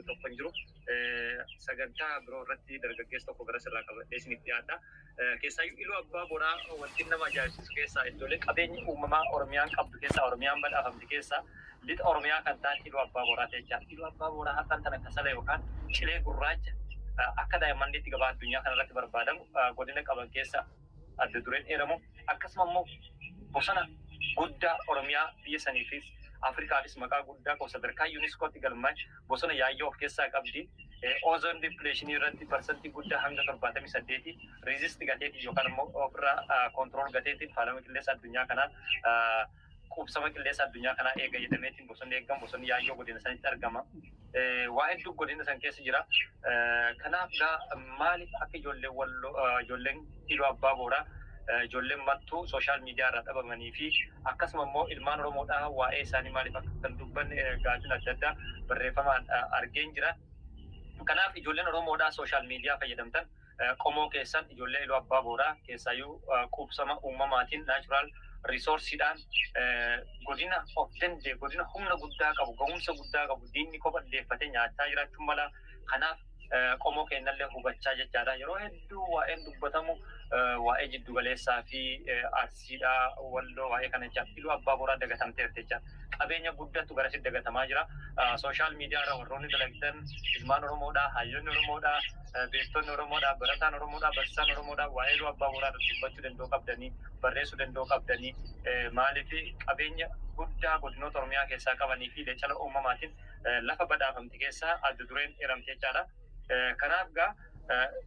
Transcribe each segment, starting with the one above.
qabdu tokko hin jiru. Sagantaa biroo irratti dargaggeessa tokko gara sirraa qabadhee isinitti dhiyaadha. Keessaayyuu Iluu Abbaa Boraa wanti nama ajaa'ibsiisu keessaa iddoolee qabeenya uumamaa Oromiyaan qabdu keessaa Oromiyaan badhaafamte keessaa lixa Oromiyaa kan ta'an Iluu Abbaa Boraa ta'echaa. Iluu Abbaa Boraa akkan tan akka sala yookaan cilee gurraacha akka daa'immanniitti gabaa addunyaa kanarratti barbaadamu godina qaban keessa adda dureen dheeramu akkasuma immoo bosona guddaa Oromiyaa biyya saniifis Afrikaafis maqaa guddaa qabu sadarkaa yuuniskootti galmaa'e bosona yaayyoo of keessaa qabdi. Ozone depletion irratti parsantii guddaa hanga 78 resist gateetii yookaan immoo ofirraa control gateetiin faalama qilleensa addunyaa kanaa qubsama qilleensa addunyaa kanaa eega jedhameetiin bosonni eegamu bosonni yaayyoo godina sanitti argama. Waa hedduu godina san keessa jira. Kanaaf maaliif akka ijoolleen Iluu Abbaa Boraa ijoolleen mattuu sooshaal miidiyaa irraa dhabamanii fi akkasuma immoo ilmaan Oromoodhaa waa'ee isaanii maaliif akka kan dubbanne gaaffiin adda addaa barreeffamaan argeen jira. Kanaaf ijoolleen Oromoodhaa sooshaal miidiyaa fayyadamtan qomoo keessan ijoollee Iluu Abbaa Boraa keessaayyuu qubsama uumamaatiin naachuraal riisoorsiidhaan godina of danda'e godina humna guddaa qabu ga'umsa guddaa qabu diinni kophandeeffatee nyaachaa jiraachuun mala kanaaf qomoo kennallee hubachaa jechaadha. Yeroo hedduu waa'een dubbatamu waa'ee jiddu galeessaa fi arsiidhaa walloo waa'ee kana jecha Iluu Abbaa Boraa dagatamteerti jecha qabeenya guddaatu garasitti dagatamaa jira. Sooshaal miidiyaa irra warroonni dalagdan ilmaan Oromoodhaa hayyoonni Oromoodhaa beektonni Oromoodhaa barataan Oromoodhaa barsiisaan Oromoodhaa waa'ee Iluu Abbaa Boraa dubbachuu danda'uu qabdanii barreessuu danda'uu qabdanii maaliif qabeenya guddaa godinoota Oromiyaa keessaa qabanii fi leecala uumamaatiin lafa badhaafamte keessaa adda dureen dheeramte jechaadha. Kanaaf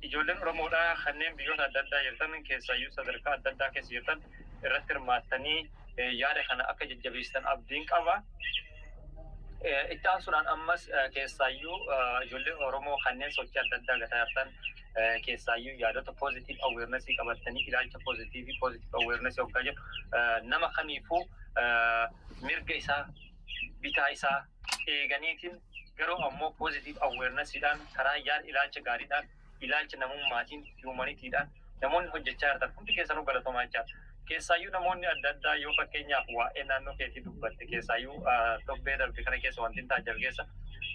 ijoolleen Oromoodhaa kanneen biyyoota adda addaa jirtan keessaayyuu sadarkaa adda addaa keessa jirtan irratti hirmaattanii yaada kana akka jajjabeessitan abdiin qaba. Itti aansuudhaan ammas keessaayyuu ijoolleen Oromoo kanneen sochii adda addaa gataa jirtan keessaayyuu yaadota positive awareness qabatanii ilaalcha positive awareness yookaan jedhu nama kamiifuu mirga isaa bitaa isaa eeganiitiin garuu ammoo positive awareness-dhaan karaa yaada ilaalcha gaariidhaan ilaalcha namummaatiin humanitiidhaan namoonni hojjechaa jirtan hundi keessanuu galatomaa jechaadha. Keessaayyuu namoonni adda addaa yoo fakkeenyaaf waa'ee naannoo keetii dubbatte keessaayyuu tobbee darbe kana keessa wanti hin taajjabe keessa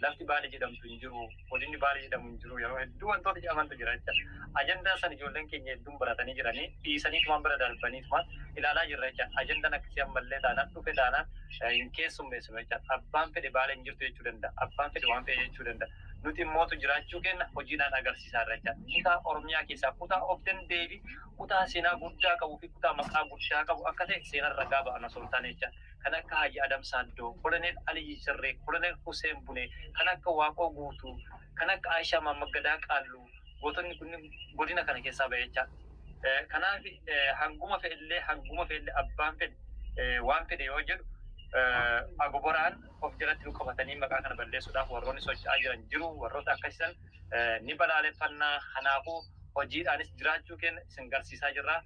lafti Baalee jedhamtu hin jiru, godinni Baalee jedhamu hin jiru, yeroo hedduu wantoota jedhamantu jira jecha. Ajandaa san ijoolleen keenya hedduun baratanii jiranii dhiisaniitumaan bira darbaniitumaan ilaalaa jirra jecha. Ajandaan akkasii ammallee taanaan dhufe taanaan hin keessummeessinu jecha. Abbaan fedhe Baalee hin jirtu jechuu danda'a. Abbaan fedhe waan fedhe jechuu danda'a. Nuti immootu jiraachuu kenna hojiidhaan agarsiisaa irra jecha. Kutaa Oromiyaa keessaa kutaa of danda'ee fi kutaa seenaa guddaa qabu fi kutaa maqaa guddaa qabu akka ta'e seenaa ragaa ba'an osoo hin taane jecha. Kan akka Hayyi Adam Saaddoo, Koloneel Aliyyi Sirree, Koloneel Huseen Bunee, kan akka Waaqoo Guutuu, kan akka Aishaa Mamaggadaa Qaalluu, gootonni kun godina kana keessaa ba'e jecha. Kanaaf hanguma fe'illee abbaan fedhe waan fedhe yoo jedhu agoboraan of jalatti nu qabatanii maqaa kana balleessuudhaaf warroonni socho'aa jiran jiru warroota akkasisan ni balaaleffannaa. Kanaafuu hojiidhaanis jiraachuu keenya isin garsiisaa jirra.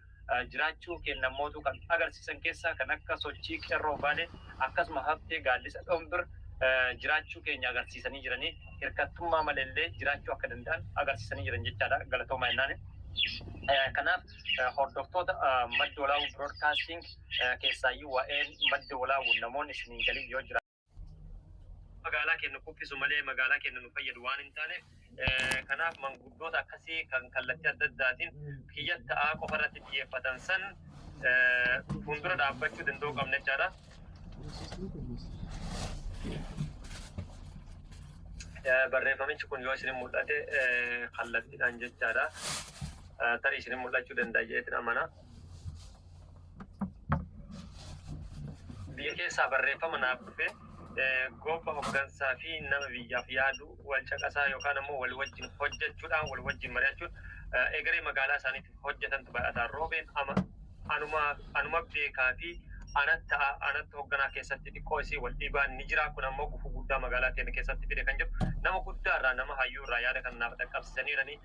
Jiraachuu keenya mootuu kan agarsiisan keessaa kan akka sochii qeerroo Baalee akkasuma haftee gaaddisa Dhombir jiraachuu keenya agarsiisanii jiranii hirkattummaa malee jiraachuu akka danda'an agarsiisanii jiran jechaadha. Galatoomaa jennaani. Kanaaf hordoftoota madda walaabuu broadcasting keessaayyuu waa'een madda walaabuu namoonni isiniin galii yoo jira. Magaalaa keenya kuffisu malee magaalaa keenya nu fayyadu waan hin taane kanaaf manguddoota akkasii kan kallattii adda addaatiin kiyya ta'aa qofa irratti xiyyeeffatan san fuuldura dhaabbachuu danda'uu qabna jechaadha. Barreeffamichi kun yoo isin mul'ate kallattiidhaan jechaadha. Tarii isin mul'achuu danda'a jedheetiin amana. Biyya keessaa barreeffama naaf dhufe gobba hoggansaa fi nama biyyaaf yaadu wal caqasaa yookaan ammoo wal wajjin hojjechuudhaan wal wajjin mari'achuun egeree magaalaa isaaniitiif hojjetantu baay'ataa roobeen anuma beekaa fi anatti hogganaa keessatti xiqqoo isii wal dhiibaan ni jira. Kun ammoo gufuu guddaa magaalaa keenya keessatti fide kan jiru nama guddaa irraa nama hayyuu irraa yaada kan naaf dhaqqabsiisaniiranii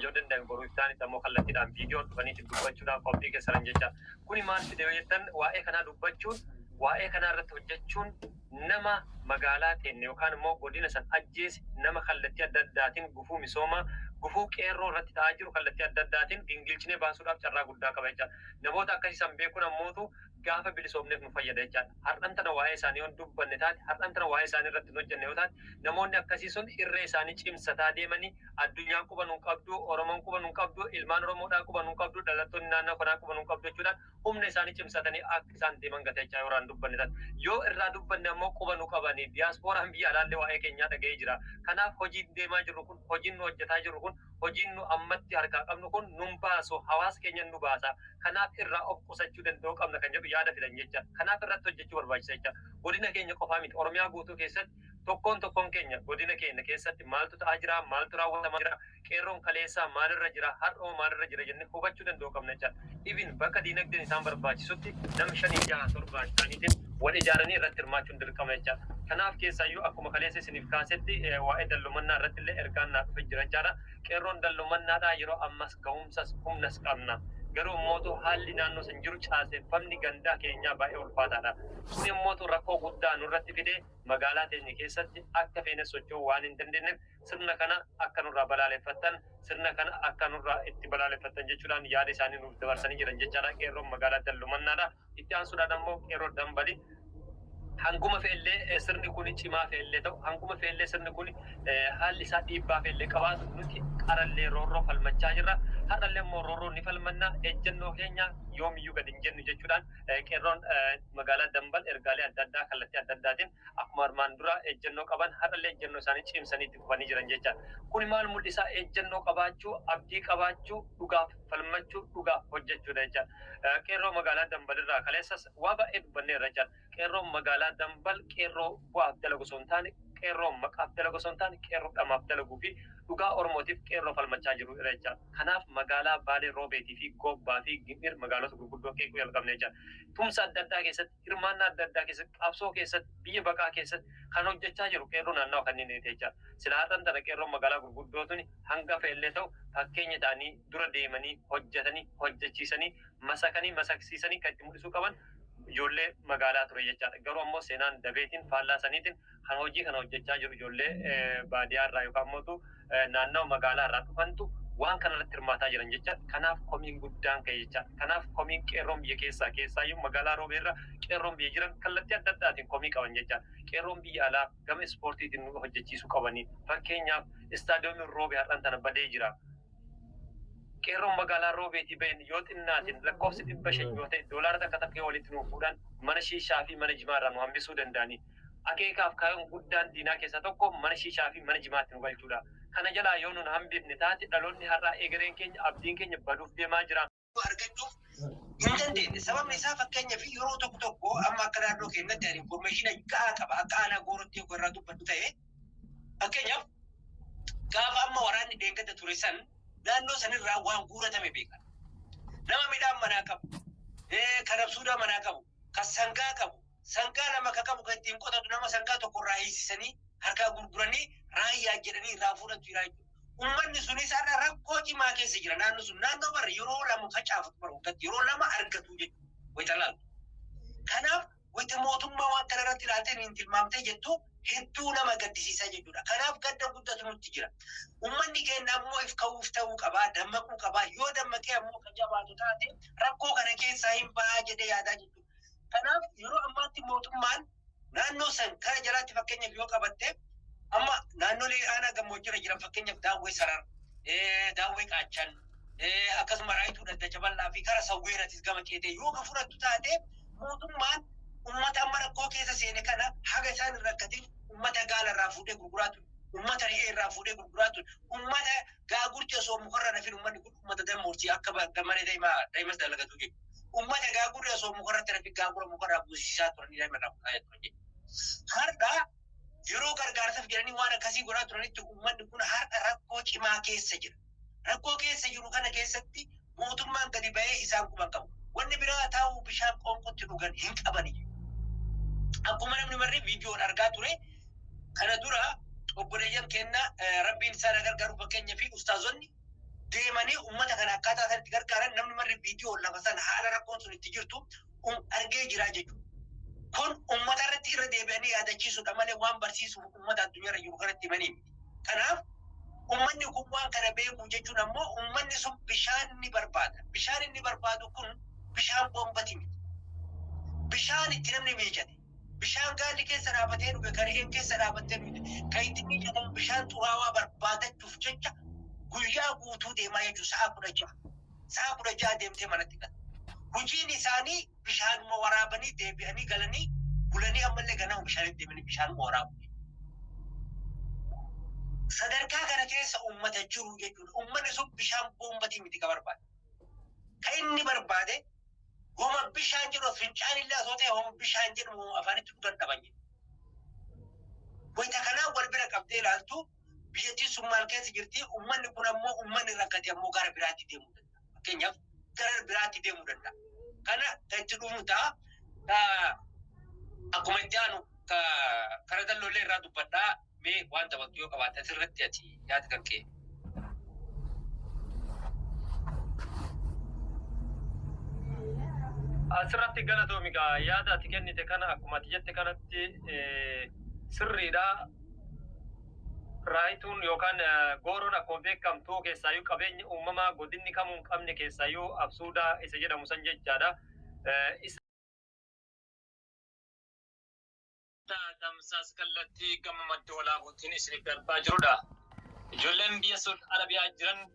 yoo danda'an boruu isaanitti ammoo kallattiidhaan viidiyoon dhufaniitiin dubbachuudhaan qophii keessan jecha. Kuni maal fide yoo jettan waa'ee kanaa dubbachuun waa'ee kanaa irratti hojjechuun nama magaalaa keenya yookaan immoo godina san ajjeese nama kallattii adda addaatiin gufuu misoomaa gufuu qeerroo irratti ta'aa jiru kallattii adda addaatiin gingilchinee baasuudhaaf carraa guddaa qaba jecha. Namoota akkasii san beekuun ammootu gaafa bilisoomneef nu fayyada jechaadha. Har'an tana waa'ee isaanii waan dubbanne taate, har'an tana waa'ee isaanii irratti nu hojjenne yoo taate, namoonni akkasii sun irree isaanii cimsataa deemanii addunyaan quba nu qabdu, Oromoon quba nu qabdu, ilmaan Oromoodhaa quba nu qabdu, dhalattoonni naannoo kanaa quba nu qabdu jechuudhaan humna isaanii cimsatanii akka isaan deeman gata jechaa yoo dubbanne taate. Yoo irraa dubbanne ammoo quba nu qabanii diyaaspooraan biyya alaallee waa'ee keenyaa dhaga'ee jira. Kanaaf hojiin deemaa jirru kun, hojiin nu hojjetaa jirru kun, hojiin nu ammatti harkaa qabnu kun nun baasu, hawaasa keenya nu baasa. Kanaaf irraa of qusachuu danda'uu qabna kan jedhu yaada fidan jecha. Kanaaf irratti hojjechuu barbaachisa jecha. Godina keenya qofaa miti, Oromiyaa guutuu keessatti tokkoon keenya godina keenya keessatti maaltu ta'aa jira, maaltu raawwatamaa jira, qeerroon kaleessaa maalirra jira, har'oo maalirra jira jennee hubachuu danda'uu qabna jecha. Even bakka diinagdeen isaan barbaachisutti nama 5-6-7 ta'aniitiin wal ijaaranii irratti hirmaachuun dirqama jecha. Kanaaf keessaayyuu akkuma kaleessa isiniif kaasetti waa'ee dallumannaa irratti illee ergaan naaf jira jechaadha. Qeerroon dallumannaadhaa yeroo ammas ga'umsas humnas qabna. Garuu immoo haalli naannoo san jiru caaseffamni gandaa keenyaa baay'ee ulfaataadha. Kun immoo rakkoo guddaa nurratti fidee magaalaa teenya keessatti akka feene socho'uu waan hin dandeenyeef sirna kana akka nurraa balaaleffattan, sirna kana akka nurraa itti balaaleffattan jechuudhaan yaada isaanii nuuf dabarsanii jiran jechaadha. Qeerroon magaalaa dallumannaadha. Itti aansuudhaan ammoo qeerroo Dambalii. Hanguma fe'ellee sirni kun cimaa fe'ellee ta'u, hanguma fe'ellee sirni kun haalli isaa dhiibbaa fe'ellee qabaatu nuti qarallee roorroo falmachaa jirra. Haadhallee immoo roorroo ni falmannaa, ejjennoo keenya yoomiyyuu gadi hin jennu jechuudhaan qeerroon magaalaa Dambal ergaalee adda addaa kallattii adda addaatiin akkuma armaan dura ejjennoo qaban haadhallee ejjennoo isaanii cimsanii itti fufanii jiran jecha. Kun maal mul'isaa? Ejjennoo qabaachuu, abdii qabaachuu, dhugaaf falmachuu, dhugaaf hojjechuudha jecha. Qeerroo magaalaa Dambal irraa kaleessas waa baay'ee dubbanneerra jecha. Qeerroon magaalaa Dambal qeerroo bu'aaf dalagu osoo hin taane, qeerroon maqaaf dalagu osoo hin taane, qeerroo dhamaaf dalaguu fi dhugaa Oromootiif qeerroo falmachaa jiru jecha. Kanaaf magaalaa Baalee Roobeetii fi Gobbaa fi Gimir magaalota gurguddoo qeequu jalqabne jecha. Tumsa adda addaa keessatti, hirmaannaa adda addaa keessatti, qabsoo keessatti, biyya baqaa keessatti kan hojjechaa jiru qeerroo naannoo kanneen jecha. Sila haadhan tana qeerroon magaalaa gurguddootuni hanga fe'ellee ta'u fakkeenya ta'anii dura deemanii hojjetanii hojjechiisanii masakanii masaksiisanii kan itti mul'isuu qaban ijoollee magaalaa ture jechaadha. Garuu ammoo seenaan dabeetiin faallaa saniitiin kan hojii kana hojjechaa jiru ijoollee baadiyyaa irraa yookaan immoo naannoo magaalaa irraa dhufantu waan kanarratti hirmaataa jiran jecha. Kanaaf komiin guddaan ka'e jecha. Kanaaf komiin qeerroon biyya keessaayyuu magaalaa Roobeerra qeerroon biyya jiran kallattii adda addaatiin komii qaban jecha. Qeerroon biyya alaa gama ispoortiitiin nu hojjechiisuu qabanii. Fakkeenyaaf istaadiyoomiin Roobee har'aan tana badee jira. Qeerroon magaalaa Roobeetii bahin yoo xinnaatiin lakkoofsi 500 yoo ta'e doolaara takka walitti nuuf fuudhan mana shiishaa fi mana jimaa irraa nu hambisuu danda'anii. Akeekaaf kaayyoon guddaan diinaa keessaa tokko mana shiishaa fi mana jimaatti nu galchuudha. Kana jalaa yoo nun hambifne taate dhaloonni har'aa egereen keenya abdiin keenya baduuf deemaa jira. Argachuuf hin dandeenye. Sababni isaa fakkeenyaaf yeroo tokko amma akka naannoo keenyatti informaatiina gahaa qaba. Akka aanaa goorotti yoo irraa dubbatu ta'e fakkeenyaaf gaafa amma waraanni deeggata ture san naannoo sanirraa waan guuratame beekan. Nama midhaan manaa qabu, kan absuudaa manaa qabu, kan sangaa qabu, sangaa lama ka qabu kan ittiin qotatu nama sangaa tokkorraa hiisisanii harkaa gurguranii raayyaa jedhanii irraa fuudhatu jira jechuudha. Uummanni sunis haala rakkoo cimaa keessa jira. Naannoo sun naannoo bara yeroo lama facaafatu barbaadatu yeroo lama argatu jechuudha. Wayita laalu. Kanaaf wayita mootummaa waan kana irratti ilaaltee hin tilmaamtee jettu hedduu nama gaddisiisaa jechuudha. Kanaaf gadda guddatu nutti jira. Uummanni keenya ammoo if ka'uuf ta'uu qabaa, dammaquu qabaa. Yoo dammaqee ammoo kan jabaatu taate rakkoo kana keessaa hin bahaa jedhee yaadaa jechuudha. Kanaaf yeroo ammaatti mootummaan naannoo san kara jalaatti fakkeenyaaf yoo qabatte amma naannolee aanaa gammoojjira jiran fakkeenyaaf daawwee sarar, daawwee qaachan, akkasuma raayituu daddacha bal'aa fi kara sawweeratis gama ceetee yoo ka fudhattu taate mootummaan uummata amma rakkoo keessa seene kana haga isaan hin rakkatin uummata gaala irraa fuudhee gurguraatu, uummata re'ee irraa fuudhee gurguraatu, uummata gaagurti osoo mukarra nafin uummanni kun uummata dammoortii akka gammadee daa'imas dalagatu jechuudha. Uummata gaagurri osoo mukarratti nafin gaagura mukarraa buusisaa turanii daa'imarraa fudhaa jechuudha. Har'a yeroo gargaarsaaf jedhanii waan akkasii godhaa turanitti uummanni kun har'a rakkoo cimaa keessa jira. Rakkoo keessa jiru kana keessatti mootummaan gadi ba'ee isaan quban qabu. Wanni biraa taa'uu bishaan qoonqotti dhugan hin qabani. Akkuma namni marree viidiyoon argaa ture kana dura obboleeyyan keenya rabbiin isaan gargaaru fakkeenya fi ustaazonni deemanii uummata kana akkaataa sanatti gargaaran namni marree viidiyoon lafa sana haala rakkoon sun itti jirtu argee jira jechuudha. Kun uummata irratti irra deebi'anii yaadachiisuudha malee waan barsiisuuf uummata addunyaa irra jiru kanatti himanii miti. Kanaaf uummanni kun waan kana beekuu jechuun ammoo uummanni sun bishaan ni barbaada. Bishaan inni barbaadu kun bishaan bombati miti. bishaan itti namni miicate. Bishaan gaalli keessa dhaabatee dhufe kareen keessa dhaabattee dhufe kan itti miicatamu bishaan xuraawaa barbaadachuuf jecha guyyaa guutuu deemaa jechuun sa'a 16 deemtee manatti gala. Hojiin isaanii bishaanuma waraabanii deebi'anii galanii bulanii ammallee ganama bishaanitti deemanii bishaanuma waraabu. Sadarkaa kana keessa uummata jiru jechuudha. Uummanni sun bishaan boombatii miti ka barbaade. Kan inni barbaade goma bishaan jedhu fincaan illee asoo ta'e homa bishaan jedhu afaanitti dhugan dhaban jedhu. Wayita kanaan wal bira qabdee ilaaltu biyyattiin sun maal keessa jirti? Uummanni kun ammoo uummanni rakkate ammoo gara biraatti deemuu danda'a. Fakkeenyaaf gara biraatti deemuu danda'a. Kana itti dhumu ta'a. Akkuma itti aanu kara dalloolee irraa dubbadhaa mee wanta bakki yoo qabaate asirratti ati yaada kan kee. Asirratti galatoomi gaa yaada ati kennite kana akkuma ati jette kanatti sirriidha. Raayituun yookaan gooroon akkuma beekamtu keessaayyuu qabeenya uumamaa godinni kamuu hin qabne keessaayyuu absuudaa isa jedhamu san jechaadha. Tamsaas kallattii gama madda walaabuutiin isiniif darbaa jirudha. Ijoolleen biyya Saudi Arabiyaa jiran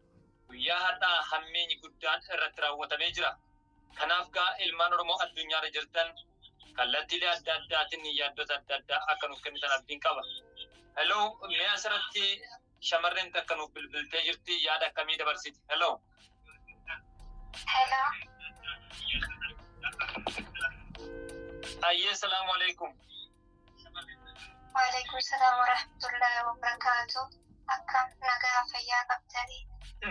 guyyaa har'aa hammeenyi guddaan irratti raawwatamee jira. Kanaaf gaa ilmaan Oromoo addunyaarra jirtan kallattiilee adda addaatiin yaaddota adda addaa akka nuuf kennitan abdiin qaba. Hello, mee asirratti shamarreen takka nuuf bilbiltee jirti yaada akkamii dabarsiti? Hello. Hello. Ayyee salaamu alaikum. Waalaikum salaam wa rahmatullahi wa barakatuh. Akkam nagaa fayyaa qabdanii?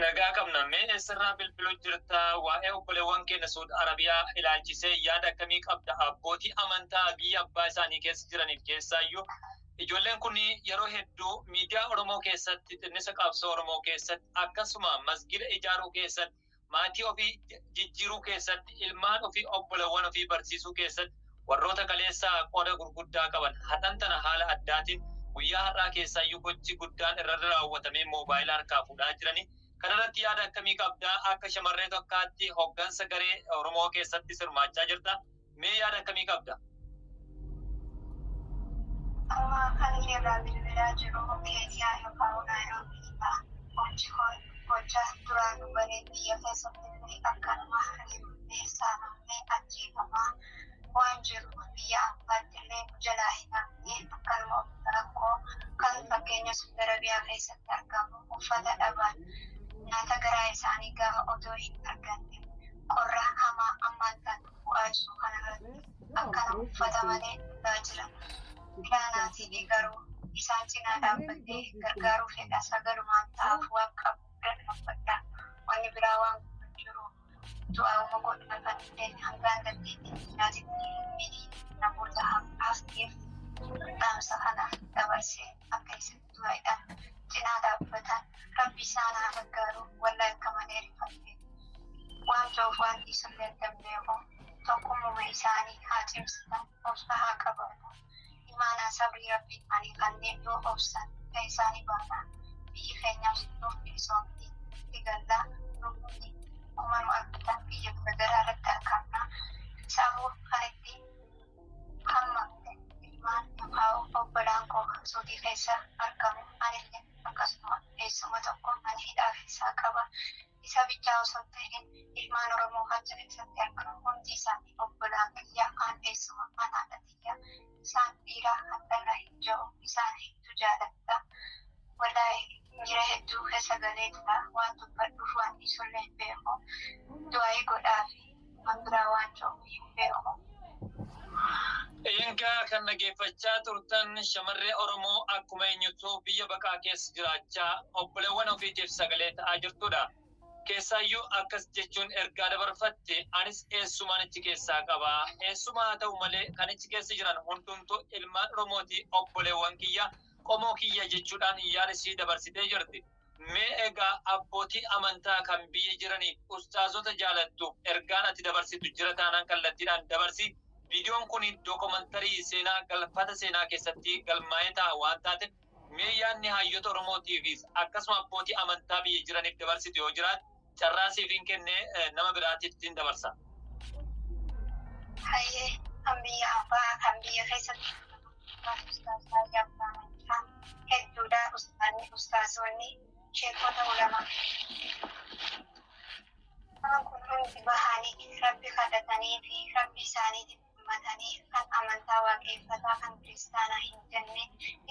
Nagaa qabna. Mee eessarraa bilbiluu jirta? Waa'ee obboleewwan keenya Saudi Arabiyaa ilaalchisee yaada akkamii qabda? Abbootii amantaa biyya abbaa isaanii keessa jiraniif keessaayyuu ijoolleen kun yeroo hedduu miidiyaa Oromoo keessatti, xinnisa qabsoo Oromoo keessatti, akkasuma masgida ijaaruu keessatti, maatii ofii jijjiiruu keessatti, ilmaan ofii obboleewwan ofii barsiisuu keessatti warroota kaleessaa qooda gurguddaa qaban hadhan tana haala addaatiin guyyaa har'aa keessaayyuu gochi guddaan irra raawwatamee moobaayila harkaa fuudhaa jirani. Kanarratti yaada akkamii qabdaa? Akka shamarree tokkaatti hoggansa garee Oromoo keessatti sirmaachaa jirta. Mee yaada akkamii qabda? Kan irraa bilbilaa jiru Keeniyaa yookaan Naayiroobiidha. Gocha duraan dubaree biyya keessatti akkanuma hirmaachisaa namni ajjeefamaa waan jiru biyya ammaatti illee jalaa hin hafne akkanuma rakkoo kan fakkeenya Saudi Arabiyaa keessatti argamu uffata dhaban nyaata garaa isaanii gaafa otoo hin arganne qorra hamaa ammaan kan bu'aa jiru kanarratti akkana uffata malee dhugaa jiran. Ilaanaatii garuu isaan cinaa dhaabbattee gargaaruu fedha sagalumaan ta'aaf waan qabu dandamadha. Wanni biraa waan jiru du'aa'uma godhuna kan illee hangaan dandeettii jiraatitti miidhii namoota hafteef dhaamsa kana dabarsee akka isatti du'aa'idhaan cinaa dhaabbatan rabbi isaan haa gargaaru wallaa akka malee rifatte. Waan ta'uuf waan dhiisullee dambeeku tokkummaa isaanii haa cimsatan obsa haa qabatu. Mana sabri rabbi ani kanneen yoo obsan isaanii baana biyyi keenyaaf nuuf bilisoomti digallaa lubbuuni uumama argitan biyya garaagaraa irratti argamna sammuu kanatti hamma ilmaan yookaan obbolaan koo Saudii keessa argamu anillee akkasuma eessuma tokko mana hidhaa keessaa qaba isa bichaa osoo ta'in ilmaan Oromoo achi keessatti argamu hundi isaanii obbolaan kiyya aan eessuma manaadha tiyya. Isaan dhiiraa hambara hin jiru isaan hedduu jaalladha. Wallahi jira hedduu keessa galeedha waan dubbadhuuf waan dhiisullee hin beeku. Du'aayii godhaa fi waan biraa waan jiru hin beeku. Egaa kan dhageeffachaa turtan shamarree Oromoo akkuma eenyutu biyya baqaa keessa jiraachaa obboleewwan ofiitiif sagalee ta'aa jirtudha. Keessaayyuu akkas jechuun ergaa dabarfatte anis eessumaan achi keessaa qabaa. Eessumaa haa ta'u malee kan achi keessa jiran hundumtuu ilmaan Oromooti obboleewwan kiyya qomoo kiyya jechuudhaan yaada isii dabarsitee jirti. Mee egaa abbootii amantaa kan biyya jiraniif ustaazota jaalattu ergaan ati dabarsitu jira taanaan kallattiidhaan dabarsi. Viidiyoon kun dookumantarii seenaa galfata seenaa keessatti galmaa'ee ta'a waan taateef mee yaadni hayyoota Oromootiifis akkasuma abbootii amantaa biyya jiraniif dabarsitu yoo jiraatu carraa siif hin kenne nama biraatiif ittiin dabarsa. Hayyee kan biyya hafaa kan biyya keessatti ustaazaa jabbaamachaa hedduudha ustaazonni sheekota ulamaa. Waan kun hundi bahanii rabbi kadhatanii fi rabbi isaaniitiif ummatanii kan amantaa waaqeffataa kan kiristaanaa hin jenne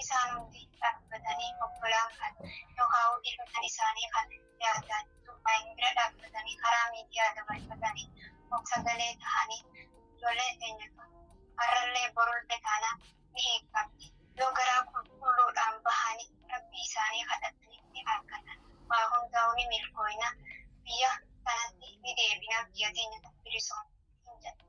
isaan hundi dhaabbatanii obbolaan kan yookaan ilmaan isaanii kan yaadaan dubbaan bira dhaabbatanii karaa miidiyaa dabarfatanii sagalee ta'anii ijoollee keenya har'allee borullee taanaa ni eeggatti yoo garaa qulqulluudhaan bahanii rabbi isaanii kadhatanii ni argatan waa hundaa'u ni milkooyna biyya kanatti ni deebina biyya keenya bilisoon hin jedhu.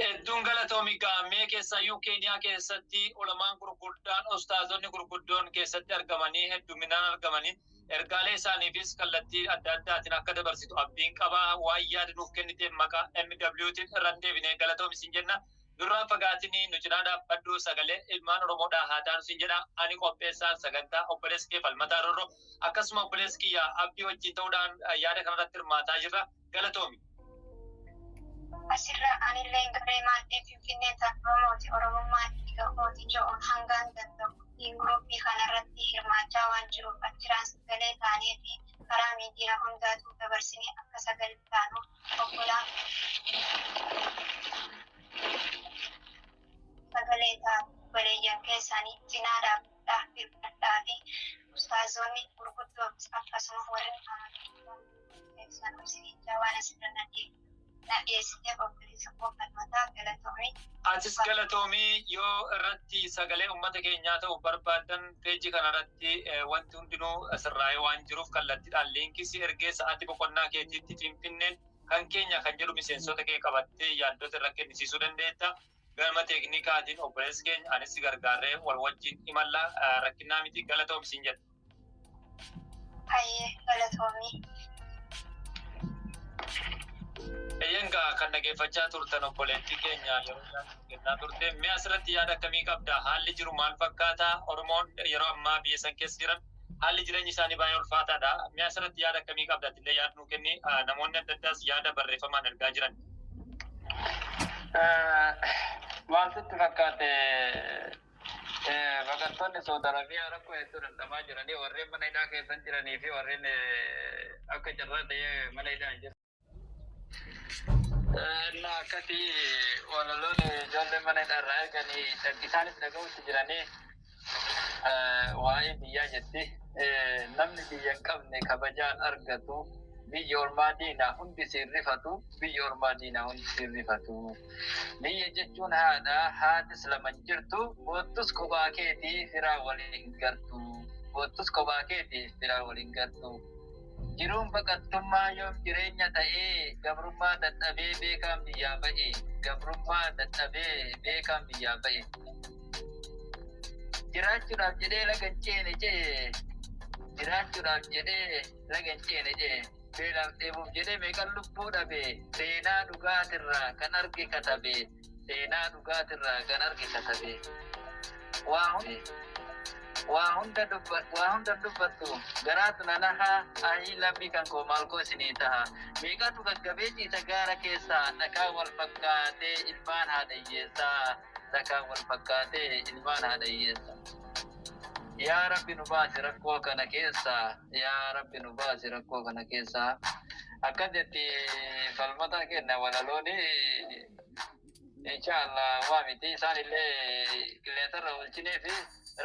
Hedduun galatoomi gaamee keessayyuu Keeniyaa keessatti ulamaan gurguddaan ustaazonni gurguddoon keessatti argamanii hedduminaan argamanii ergaalee isaaniifis kallattii adda addaatiin akka dabarsitu abdiin qabaa waan yaada nuuf kenniteef maqaa MWtiin irraan deebinee galatoomi siin jenna. Duraan fagaatinii nu cinaa dhaabbadhu sagalee ilmaan Oromoodhaa haa taanu siin jedha. Ani qopheessaan sagantaa obboleessi kee Falmataa Rorroo akkasuma obboleessi kiyyaa abdii wajjin ta'uudhaan yaada kanarratti hirmaataa jirra. Galatoomi. Asirra anillee garee maaddee Finfinnee Oromooti Oromummaa dhiiga kooti jo'oon hangaan danda'u guruppii kanarratti hirmaachaa waan jiruuf achiraan sagalee taanee fi karaa miidiyaa hundaatu dabarsinee akka sagalee taanu obbolaan sagalee taatu baleeyyan keessanii cinaa dhaabbataa hirmadhaa fi ustaazonni gurguddoo akkasuma warreen amantii keessan obsiniichaa waan asirra nadheessitee obboleessa Falmataa galatoomii. Atis galatoomii yoo irratti sagalee uummata keenyaa ta'uu barbaadan peejii kanarratti wanti hundinuu asirraa'ee waan jiruuf kallattiidhaan liinkii ergee sa'aatii boqonnaa keetiitti Finfinneen kan keenya kan jedhu miseensota kee qabattee yaaddota irra kennisiisuu dandeetta. Gama teeknikaatiin obboleessi keenya anis gargaarree wal wajjin imalla rakkinaa miti galatoomi siin jedha. Hayyee galatoomii. Eeyyangaa kan dhageeffachaa turtan obboleettii keenya yeroo kennaa turte mee asirratti yaada akkamii qabda? Haalli jiru maal fakkaata? Oromoon yeroo ammaa biyya san keessa jiran haalli jireenya isaanii baay'ee ulfaataadha. Mee asirratti yaada akkamii qabda? Illee yaada nuu kenni namoonni adda addaas yaada barreeffamaan ergaa jiran. Maaltu fakkaate baqattoonni Saudi Arabiyaa rakkoo hedduu dandhamaa jiranii warreen mana hidhaa keessa jiranii fi warreen akka carraa ta'ee mana hidhaa hin jiran. Akkati walaloon ijoollee mana hidhaa erganii isaanis dhaga'uutti jiranii waa'ee biyyaa jetti namni biyya hin qabne kabajaan argatu biyya ormaa diinaa hundi sirrifatu biyya ormaa diinaa hundi sirrifatu biyya jechuun haadha haatis lama jirtu boottus kophaa keetii firaa waliin gartu boottus kophaa keetii firaa waliin gartu jiruun baqattummaa yoom jireenya ta'ee gabrummaa dadhabee beekaan biyyaa ba'e gabrummaa dadhabee beekaan biyyaa ba'e jiraachuudhaaf jedhee laga hin ceene jee jiraachuudhaaf jedhee laga hin ceene jee beelaaf dheebuuf jedhee meeqan lubbuu dhabe seenaa dhugaatirraa kan arge katabe seenaa dhugaatirraa kan arge katabe waa hunda dubbattu garaatu nanaha ahii lammi kan koo maalkoo isinii taha meeqatu gaggabee ciisa gaara keessaa dhakaa wal fakkaatee ilmaan haadhayyeessaa dhakaa wal fakkaatee ilmaan haadhayyeessaa. Yaa Rabbi nu baasi rakkoo kana keessaa yaa Rabbi nu baasi rakkoo kana keessaa akka jetti falmataa kenna walalooni inshallah waa miti isaan illee qilleensarra oolchinee fi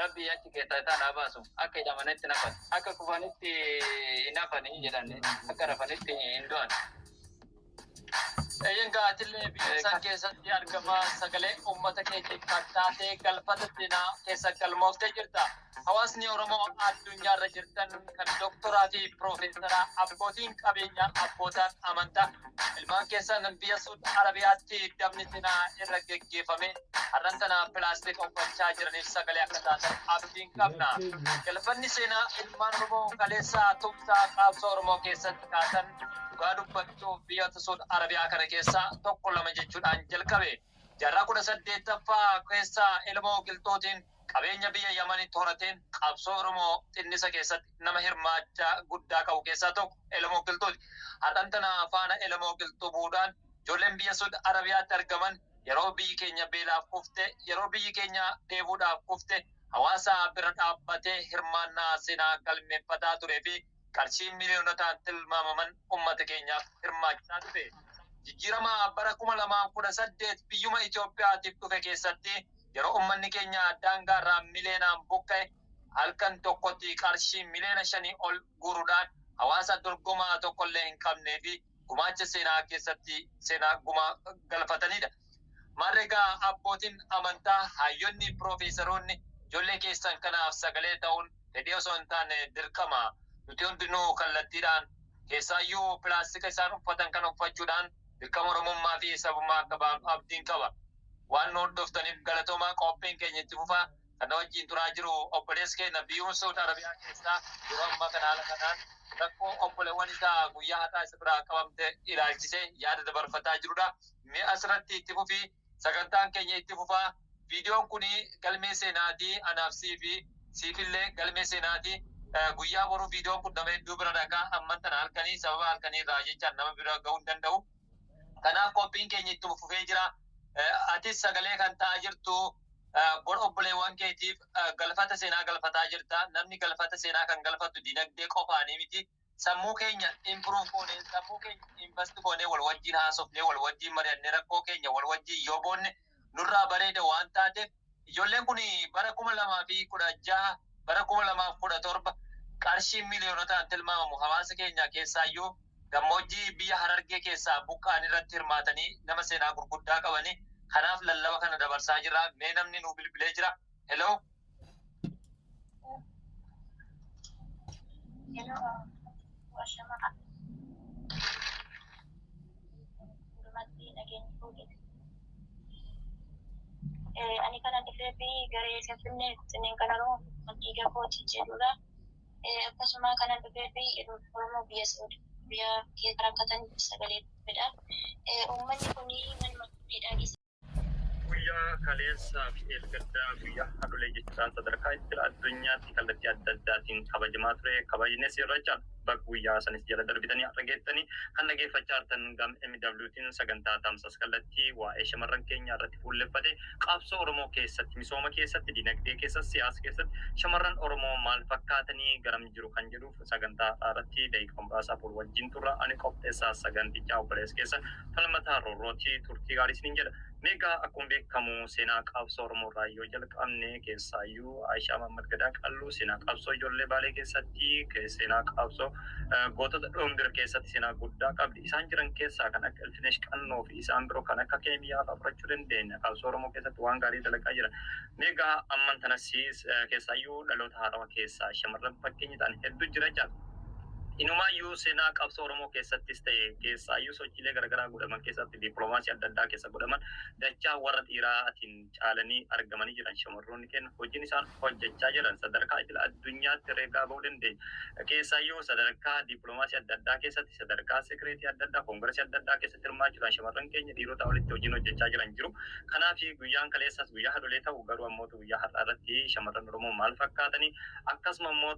Rabbi achi keessaa isaan haa baasu akka hidhamanitti nafan akka kufanitti hin hafanii jedhan akka rafanitti hin du'an. Eeyyangaa atillee biyya isaan keessatti argama sagalee uummata keetiif kan taate galfata diinaa keessa galmooftee jirta. Hawaasni Oromoo addunyaarra jirtan kan doktoraa fi piroofeesaraa abbootiin qabeenyaa abbootaan amantaa ilmaan keessan biyya Saudi Arabiyaatti dabni diinaa irra geggeeffame har'an tana pilaastika uffachaa jiraniif sagalee akka taatan abdiin qabna. Galfanni seenaa ilmaan Oromoo kaleessaa tumsaa qabsoo Oromoo keessatti kaasan dhugaa dubbachuuf biyyoota Saudi Arabiyaa kana keessaa tokko lama jechuudhaan jalqabe. Jaarraa 18ffaa keessaa ilmoo qilxootiin qabeenya biyya Yamanitti horateen qabsoo Oromoo xinnisa keessatti nama hirmaachaa guddaa qabu keessaa tokko ilmoo qilxooti. Har'an tana faana ilmoo qilxuu buudhaan ijoolleen biyya Saudi Arabiyaatti argaman yeroo biyyi keenya beelaaf kufte, yeroo biyyi keenya dheebuudhaaf kufte, hawaasa bira dhaabbatee hirmaannaa seenaa galmeeffataa turee fi qarshii miliiyoonotaan tilmaamaman uummata keenyaaf hirmaachisaa ture. Jijjiirama bara 2018 biyyuma Itoophiyaatiif dhufe keessatti yeroo uummanni keenya daangaa irraa miliyoonaan buqqa'e halkan tokkotti qarshii miliyoona 5 ol guuruudhaan hawaasa dorgomaa tokkollee hin qabnee fi gumaacha seenaa keessatti seenaa gumaa galfatanidha. Marreegaa abbootiin amantaa, hayyoonni, piroofeesaroonni ijoollee keessan kanaaf sagalee ta'uun fedhii osoo hin taane dirqama. Nuti hundinuu kallattiidhaan keessaayyuu pilaastika isaan uffatan kan uffachuudhaan dirqama Oromummaa fi sabummaa akka ba'an abdiin qaba. Waan nu hordoftaniif galatoomaa. Qophiin keenya itti fufaa. Kana wajjin turaa jiru obboleessi keenya biyyuun Saudi Arabiyaa keessaa yeroo ammaa kana haala kanaan rakkoo obboleewwan isaa guyyaa haadhaa isa biraa qabamte ilaalchisee yaada dabarfataa jirudha. Mee asirratti itti fufii sagantaan keenya itti fufaa. Viidiyoon kun galmee seenaatii anaaf siifillee galmee seenaatii. Guyyaa boruu viidiyoon kun nama hedduu bira dhagaa amman tana halkanii sababa halkanii irraa jechaan nama bira gahuu hin danda'u. Kanaaf qophiin keenya itti fufee jira. Atis sagalee kan ta'aa jirtu bor obboleewwan keetiif galfata seenaa galfataa jirta. Namni galfata seenaa kan galfatu dinagdee qofaanii miti. Sammuu keenya improve goonee, sammuu keenya invest goonee wal wajjin haasofnee, wal wajjin mari'annee rakkoo keenya wal wajjin yoo boonne nurraa bareeda waan taateef ijoolleen kun bara 2016 bara 2017 qarshii miliyoonotaan tilmaamamu hawaasa keenya keessaayyuu gammoojjii biyya Harargee keessaa buqqaan irratti hirmaatanii nama seenaa gurguddaa qabanii kanaaf lallaba kana dabarsaa jira. Mee namni nu bilbilee jira. Hello. Ani kana dhufee fi garee Finfinnee Kunneen kanaroo dhiiga kooti jedhudha. Akkasuma kana dhufee fi Oromoo biyya Saudi biyya keessa rakkatan sagalee fedha. Uummanni kun mana miidhaginsa. Guyyaa kaleessaa fi eeggaddaa guyyaa haadholee jechuudhaan sadarkaa ittila addunyaatti kallattii adda addaatiin kabajamaa ture. Kabajnes yeroo jechaan bakka guyyaa sanis jala darbitanii argeettanii kan dhageeffachaa jirtan gam MWtiin sagantaa tamsas kallattii waa'ee shamarran keenya irratti fuulleffate qabsoo Oromoo keessatti, misooma keessatti, dinagdee keessatti, siyaasa keessatti shamarran Oromoo maal fakkaatanii garam jiru kan jedhuuf sagantaa irratti daqiiqaa muraasaaf wal wajjin turra. Ani qopheessaa sagantichaa obboleessa keessa falmataa roorrootii turtii gaarii isiniin jedha. Meegaa akkuma beekamu seenaa qabsoo Oromoo irraa yoo jalqabne keessaayyuu Aishaa Mahammad Gadaa Qalluu seenaa qabsoo ijoollee Baalee keessatti, seenaa qabsoo gootota Dhoongir keessatti seenaa guddaa qabdi. Isaan jiran keessaa kan akka Ilfinesh Qannoo fi isaan biroo kan akka Keemiyaa fa'aa fudhachuu dandeenya. Qabsoo Oromoo keessatti waan gaarii dalagaa jira. Meegaa amman tanas keessaayyuu dhaloota haarawaa keessaa shamarran fakkeenyadhaan hedduu jira jira. Inumaayyuu seenaa qabsoo Oromoo keessattis ta'e keessaayyuu sochiilee garaagaraa godhaman keessatti dippiloomaasii adda addaa keessa godhaman dachaa warra dhiiraatiin caalanii argamanii jiran shamarroonni keenya hojiin isaan hojjechaa jiran sadarkaa idil addunyaatti reegaa bahuu dandeenya. Keessaayyuu sadarkaa dippiloomaasii adda addaa keessatti sadarkaa sekireetii adda addaa koongiresii adda addaa keessatti hirmaachuudhaan shamarran keenya dhiirota walitti hojiin hojjechaa jiran jiru. Kanaaf guyyaan kaleessas guyyaa haadholee ta'u garuu ammoo guyyaa har'aa irratti shamarran Oromoo maal fakkaatanii akkasuma ammoo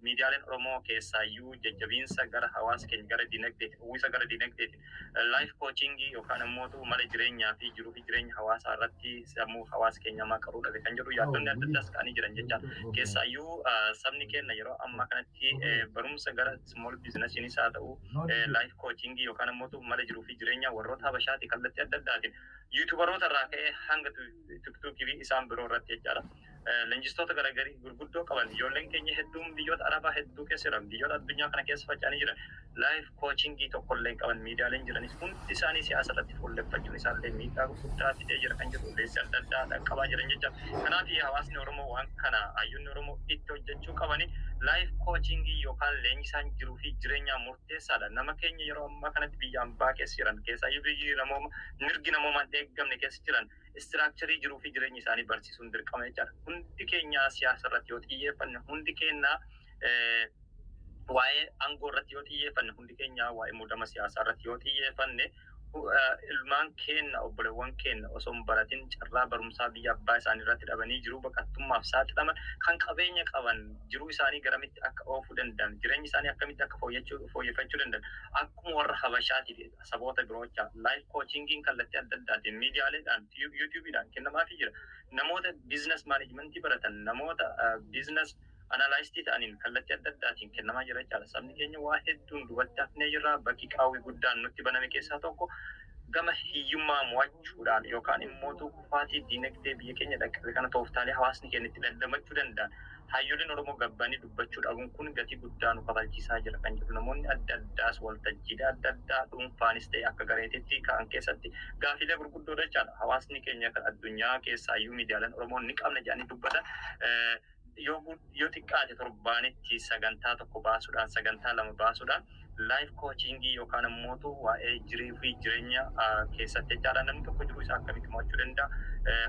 miidiyaaleen Oromoo keessaa jajjabiinsa gara hawaasa keenya gara dinagdeetiin uwwisa gara dinagdeetiin laayif koochingii yookaan ammoo mala jireenyaa fi jiruu fi jireenya hawaasaa irratti sammuu hawaasa keenyaa maqaruu dhabe kan jedhu yaaddonni adda addaas ka'anii jiran jecha keessaayyuu sabni keenya yeroo ammaa kanatti barumsa gara small businessiinis haa ta'u laayif koochingii yookaan ammoo mala jiruu fi jireenya warroota Habashaatii kallattii adda addaatiin yuutubaroota irraa ka'ee hanga tiktookii fi isaan biroo irratti jechaadha. Leenjistoota garaagarii gurguddoo qaban ijoolleen keenya hedduun biyyoota Arabaa hedduu keessa jiran biyyoota addunyaa kana keessa faca'anii jiran laayif koochingii tokkollee qaban miidiyaaleen jiranis hundi isaanii siyaasa irratti fuulleffachuun isaallee miidhaa guddaa fidee jira kan jedhu odeessi adda addaa dhaqqabaa jiran jecha. Kanaaf hawaasni Oromoo waan kana hayyoonni Oromoo itti hojjechuu qabanii laayif koochingii yookaan leenjisaan jiruu fi jireenya murteessaadha. Nama keenya yeroo ammaa kanatti biyya ambaa keessa jiran keessaayyuu biyyi mirgi namoomaan eeggamne keessa jiran istiraakcharii jiruu fi jireenya isaanii barsiisuun dirqama jechaadha. Hundi keenya siyaasa irratti yoo xiyyeeffanne, hundi keenya waa'ee aangoo irratti yoo xiyyeeffanne, hundi keenya waa'ee muudama siyaasaa irratti yoo xiyyeeffanne, ilmaan keenya obboleewwan keenya osoo hin baratin carraa barumsaa biyya abbaa isaanii irratti dhabanii jiru baqattummaaf saaxilaman kan qabeenya qaban jiruu isaanii garamitti akka oofuu danda'an jireenyi isaanii akkamitti akka fooyyeffachuu danda'an akkuma warra Habashaati saboota biroocha life coachingiin kallattii adda addaatiin miidiyaaleedhaan yuutuubiidhaan kennamaafii jira namoota business managementii baratan namoota business analyzed ta'aniin kallattii adda addaatiin kennamaa jira jechaadha. Sabni keenya waa hedduun duubatti hafnee jirra bakki qaawwi guddaan nutti baname keessaa tokko gama hiyyummaa mo'achuudhaan yookaan immoo kufaatii diinagdee biyya keenya dhaqqabe kana tooftaalee hawaasni keenya itti dandamachuu danda'an. Hayyooliin Oromoo gabbanii dubbachuu dhabuun kun gatii guddaa nu kafalchiisaa jira kan jedhu namoonni adda addaas waltajjiidha adda addaa dhuunfaanis ta'e akka gareetitti ka'an keessatti gaafiilee gurguddoodha jechaadha. Hawaasni keenya kan addunyaa keessaayyuu miidiyaaleen Oromoo ni qabna jedhanii dubbatan. Yoo xiqqaate torbaanitti sagantaa tokko baasuudhaan sagantaa lama baasuudhaan life coachingii yookaan immoo waa'ee jiruu fi jireenya keessatti jechaadha namni tokko jiruu isaa akkamitti mo'achuu danda'a.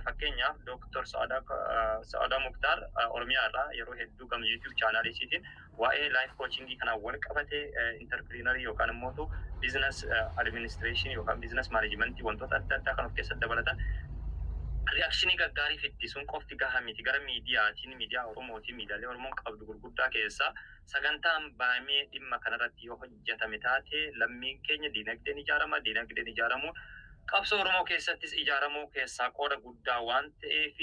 Fakkeenyaaf Dr. Sa'aadaa Muktaar Oromiyaa irraa yeroo hedduu gama YouTube chaanaalii isiitiin waa'ee life coachingii kanaan wal qabatee entrepreneurii yookaan immoo business administration yookaan business management wantoota adda addaa kan of keessatti dabalatan reakshinii gaggaarii fitti sun qofti gahaa miti gara miidiyaatiin miidiyaa Oromootiin miidiyaalee Oromoon qabdu gurguddaa keessaa sagantaan baamee dhimma kanarratti yoo hojjetame taate lammiin keenya diinagdeen ijaarama diinagdeen ijaaramuun qabsoo Oromoo keessattis ijaaramuu keessaa qooda guddaa waan ta'eef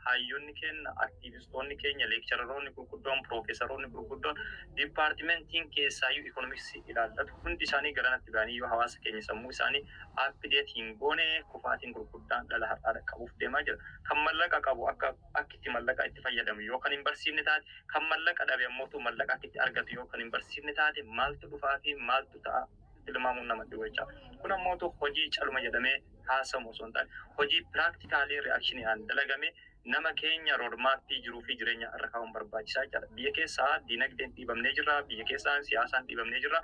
hayyoonni keenya aktiivistoonni keenya leekchararoonni gurguddoon piroofeesaroonni gurguddoon dipaartimentiin keessaayyuu ikoonomiksii ilaallatu hundi isaanii garanatti ba'anii yoo hawaasa keenya sammuu isaanii appideet hin goone kufaatiin gurguddaan dhala har'aa qabuuf deemaa jira. Kan mallaqa qabu akka itti mallaqa itti fayyadamu yoo kan hin barsiifne taate kan mallaqa dhabe ammoo mallaqa akka itti argatu yoo kan hin barsiifne taate maaltu dhufaa fi maaltu ta'a tilmaamuun nama dhiwachaa. Kun ammoo hojii caluma jedhamee haasamu osoo hin taane hojii piraaktikaalii reakshiniyaan dalagame nama keenya roodmaappii jiruu fi jireenya irra kaa'uun barbaachisaa jira. Biyya keessaa diinagdeen dhiibamnee jirra, biyya keessaa siyaasaan dhiibamnee jirra.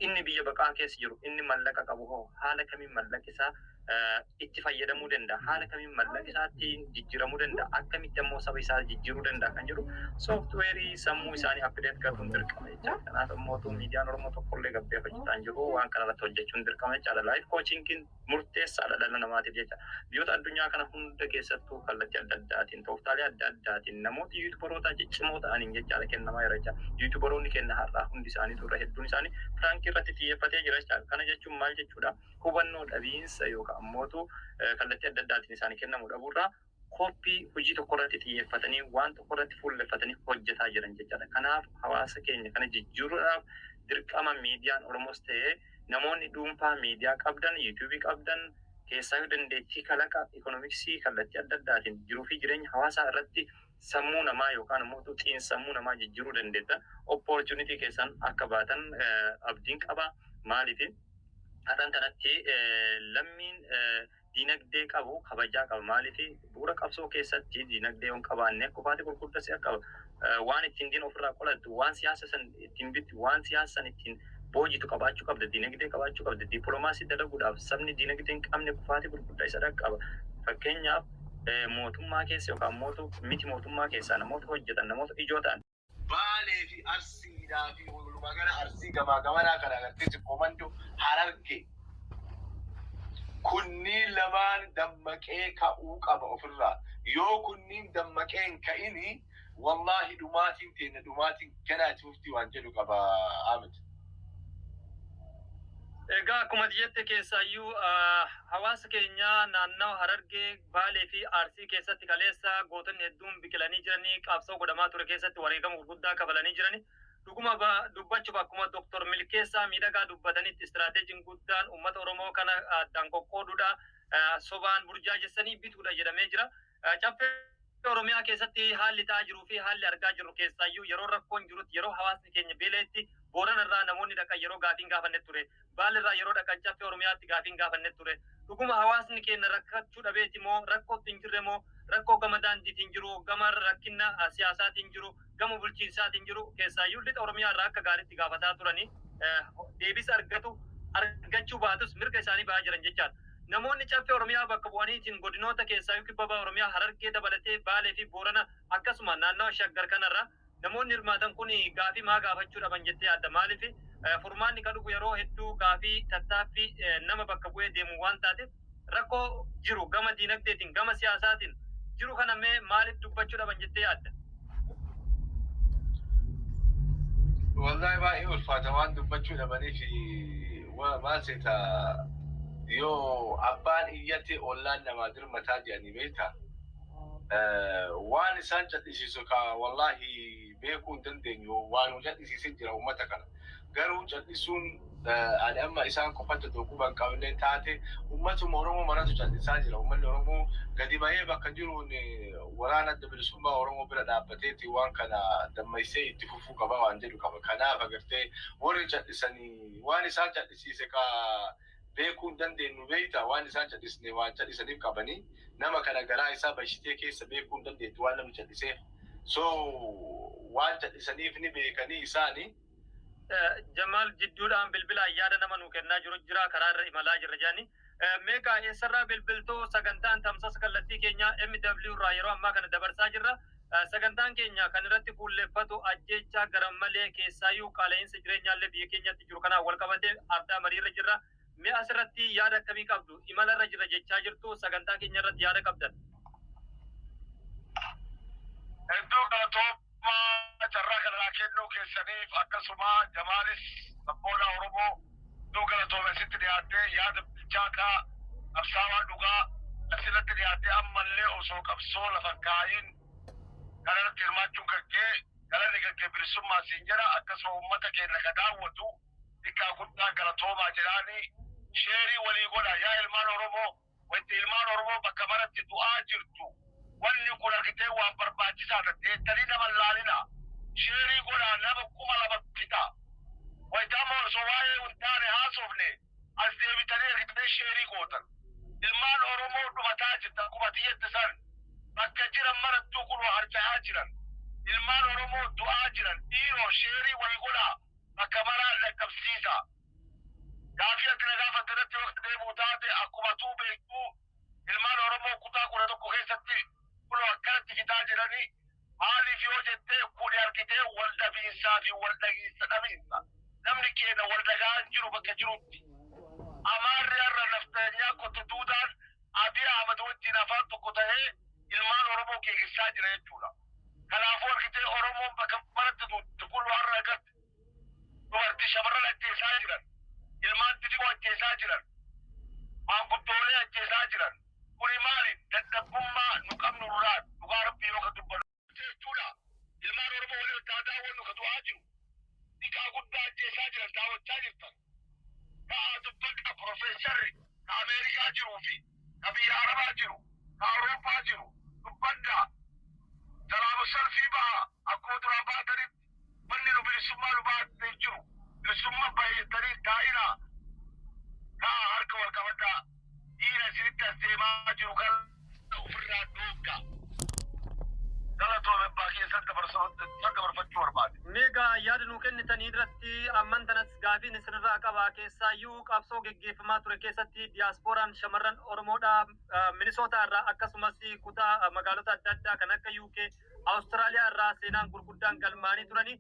Inni biyya baqaa keessa jiru inni mallaqa qabu hoo haala kamiin mallaqi isaa itti fayyadamuu danda'a, haala kamiin mallaqi isaatti jijjiiramuu danda'a, akkamitti ammoo saba isaa jijjiiruu danda'a kan jedhu sooftuweerii sammuu isaanii appideet godhuun dirqama jechuudha. Kanaaf ammoo miidiyaan Oromoo tokkollee gabbee hojjetaan jiru waan kanarratti hojjechuun dirqama jechuudha. Laayif koochiingiin murteessaadha dhala namaatiif jecha. Biyyoota addunyaa kana hunda keessattuu kallattii adda addaatiin tooftaalee adda addaatiin namoota yuutuubaroota ciccimoo ta'aniin jechaadha kennamaa jira jecha. Yuutuubaroonni kenna har'aa hundi isaanii turre hedduun isaanii firaankii irratti xiyyeeffatee jira jecha. Kana jechuun maal jechuudha? Hubannoo dhabiinsa yookaan ammoo kallattii adda addaatiin isaanii kennamuu dhabuurraa koppii hojii tokko irratti xiyyeeffatanii waan tokko irratti fuulleeffatanii hojjetaa jiran jechaadha. Kanaaf hawaasa keenya kana jijjiiruudhaaf dirqama miidiyaan Oromoos ta'ee namoonni dhuunfaa miidiyaa qabdan, yuutuubii qabdan keessaa dandeettii kalaqa ikoonomiksii kallattii adda addaatiin jiruu fi jireenya hawaasaa irratti sammuu namaa yookaan immoo xiinsammuu namaa jijjiiruu dandeetta. Opportunity keessan akka baatan abdiin qaba. Maaliif? Haatan kanatti lammiin diinagdee qabu kabajaa qaba. Maaliif bu'uura qabsoo keessatti diinagdee yoo qabaanne kufaatii gurguddaa qaba. Waan ittiin diin ofirraa qolattu, waan siyaasa san ittiin bittu, waan siyaasa san ittiin boojitu qabaachuu qabda, diinagdee qabaachuu qabda. Dippiloomaasii dalaguudhaaf sabni diinagdee hin qabne kufaatii gurguddaa isa qaba. Fakkeenyaaf mootummaa keessa yookaan miti mootummaa keessaa namoota hojjetan, namoota ijoo ta'an. Baalee fi Arsiidhaa fi walumaa gala Arsii gamaa gamanaa kana agartee komando Hararge. Kunniin lamaan dammaqee ka'uu qaba ofirraa. Yoo kunniin dammaqee hin ka'ini wallahi dhumaatiin teenya dhumaatiin ganaati muftii waan jedhu qaba Ahmed. Egaa akkuma jette keessaayyuu hawaasa keenya naannoo Harargee Baalee fi Arsii keessatti kaleessa gootonni hedduun biqilanii jiranii qabsoo godhamaa ture keessatti wareegama gurguddaa kafalanii jiranii dhuguma dubbachuuf akkuma Dr. Milkeessaa miidhagaa dubbatanitti istiraateejiin guddaan uummata Oromoo kana addaan qoqqooduudha sobaan burjaajessanii bituudha jedhamee jira. Caffee Oromiyaa keessatti haalli ta'aa jiruu fi haalli argaa jirru keessaayyuu yeroo rakkoon jirutti yeroo hawaasni keenya beeleetti Booran irraa namoonni dhaqan yeroo gaafiin gaafanne ture. Baalee irraa yeroo dhaqan Caffee Oromiyaatti gaafiin gaafanne ture. Dhuguma hawaasni keenya rakkachuu dhabeeti moo rakkootti hin jirre moo rakkoo gama daandiitiin jiru gama rakkina siyaasaatiin jiru gama bulchiinsaatiin jiru keessaayyuu lixa Oromiyaa irraa akka gaariitti gaafataa turanii deebisa argachuu baatus mirga isaanii ba'aa jiran jechaadha. Namoonni Caffee Oromiyaa bakka bu'aniitiin godinoota keessaayyuu kibba Oromiyaa Harargee dabalatee Baalee fi Boorana akkasuma naannoo Shaggar kanarra namoonni hirmaatan kun gaafii maa gaafachuu dhaban jettee yaadda. Maaliif furmaanni kan dhufu yeroo hedduu gaafii tattaaffii nama bakka bu'ee deemu waan taateef rakkoo jiru gama diinagdeetiin gama siyaasaatiin jiru kana mee maaliif dubbachuu dhaban jettee yaadda? Wallahi baay'ee ulfaata waan dubbachuu dhabaniif maal seeta yoo abbaan iyyate ollaan namaa dirmataa jedhanii beektaa waan isaan cal'isiisu ka wallahi beekuu hin dandeenyu waan cal'isiisin jira uummata kana garuu cal'isuun ani amma isaan qofatti dhukkuba hin qabne taate uummatuma Oromoo maratu cal'isaa jira uummanni Oromoo gadi ba'ee bakka jiruun waraana adda bilisummaa Oromoo bira dhaabbateeti waan kana dammaysee itti fufuu qaba waan jedhu qaba kanaaf agartee warri cal'isanii waan isaan cal'isiise ka beekuu hin dandeenyu beektaa waan isaan cal'isne waan cal'isaniif qabanii nama kana garaa isaa bashitee keessa beekuu hin dandeettu waan namni cal'iseef so waan cal'isaniif ni beekanii isaanii Jamal jidduudhaan bilbilaan yaada nama nuu kennaa jiru jira karaa irra imalaa jirra jaani. Meeqa eessarraa bilbiltoo sagantaan tamsaasa kallattii keenya MW irraa yeroo ammaa kana dabarsaa jirra. Sagantaan keenya kan irratti fuulleffatu ajjeechaa garmalee keessaayyuu qaala'insa jireenyaallee biyya keenyatti jiru kanaan wal qabatee adda mariirra jirra. Mee asirratti yaada akkamii qabdu? Imalarra jirra jechaa jirtu sagantaa keenya irratti yaada qabdan. Hedduu galatoomaa carraa kanaa kennuu keessaniif akkasuma Jamaalis sabboona Oromoo hedduu galatoome asitti dhiyaattee yaada bilchaataa qabsaawaa dhugaa asirratti dhiyaattee ammallee osoo qabsoo lafa kaayin kanarratti hirmaachuun gaggee galanni gaggee bilisummaa siin jedha akkasuma uummata keenya ka daawwatu xiqqaa guddaa galatoomaa jedhaanii sheerii walii godha yaa ilmaan Oromoo wanti ilmaan Oromoo bakka maratti du'aa jirtu wanni kun argitee waan barbaachisaa ta'e nama laalina sheerii godhaa nama kuma lama fixa wayitaama osoo waa'ee hundaane haasofne as deebitanii argitee sheerii gootan ilmaan Oromoo dhumataa jirtan kuma xiyyetti san bakka jiran marattuu kun harca'aa jiran ilmaan Oromoo du'aa jiran dhiiroo sheerii walii godhaa bakka maraa lakkabsiisa gaafii ati na gaafatte irratti waqti deemuu taate akkuma tuu beektuu ilmaan Oromoo kutaa 11 keessatti kun akkanatti fitaa jiranii maaliif yoo jettee kun argitee wal dhabiinsaa fi wal dhagiinsa dhabiinsa namni keenya wal dhagaa jiru bakka jirutti amaarri har'a nafteenyaa kottu duudaan Abiy Ahmed wajjin afaan tokko ta'ee ilmaan Oromoo geessisaa jira jechuudha. Kanaafuu argitee Oromoon bakka maratti duutti kun har'a agarti dubartii shamarran ajjeesaa jiran ilmaan xixiqqoo ajjeesaa jiran maanguddoolee ajjeesaa jiran kuni maali dadhabummaa nu qabnu nurraa dhugaa rabbii yoo ka dubbatu jechuudha ilmaan Oromoo walii wajjin daawwannu ka du'aa jiru dhiqaa guddaa ajjeesaa jiran daawwachaa jirtan ka'aa dubbadha profeesarri ka Ameerikaa jiruu fi ka biyya Arabaa jiru ka Awurooppaa jiru dubbadha salaamu salfii ba'a akkuma duraan baatanitti wanni nu bilisummaa nu baatee jiru bilisummaa baay'atanii taa'ina ka'aa harka wal qabadhaa Ina siritti as deemaa jiru kan ofirraa dhuunga. Galatoome baay'ee santa barfachuu barbaade. Meeqa yaada nuu kennitanii irratti amman tanas gaafiin isinirraa qaba keessaayyuu qabsoo geggeeffamaa ture keessatti diyaaspooraan shamarran Oromoodhaa Minisootaa irraa akkasumas kutaa magaalota adda addaa kan akka UK Awustiraaliyaa irraa seenaan gurguddaan galmaanii turanii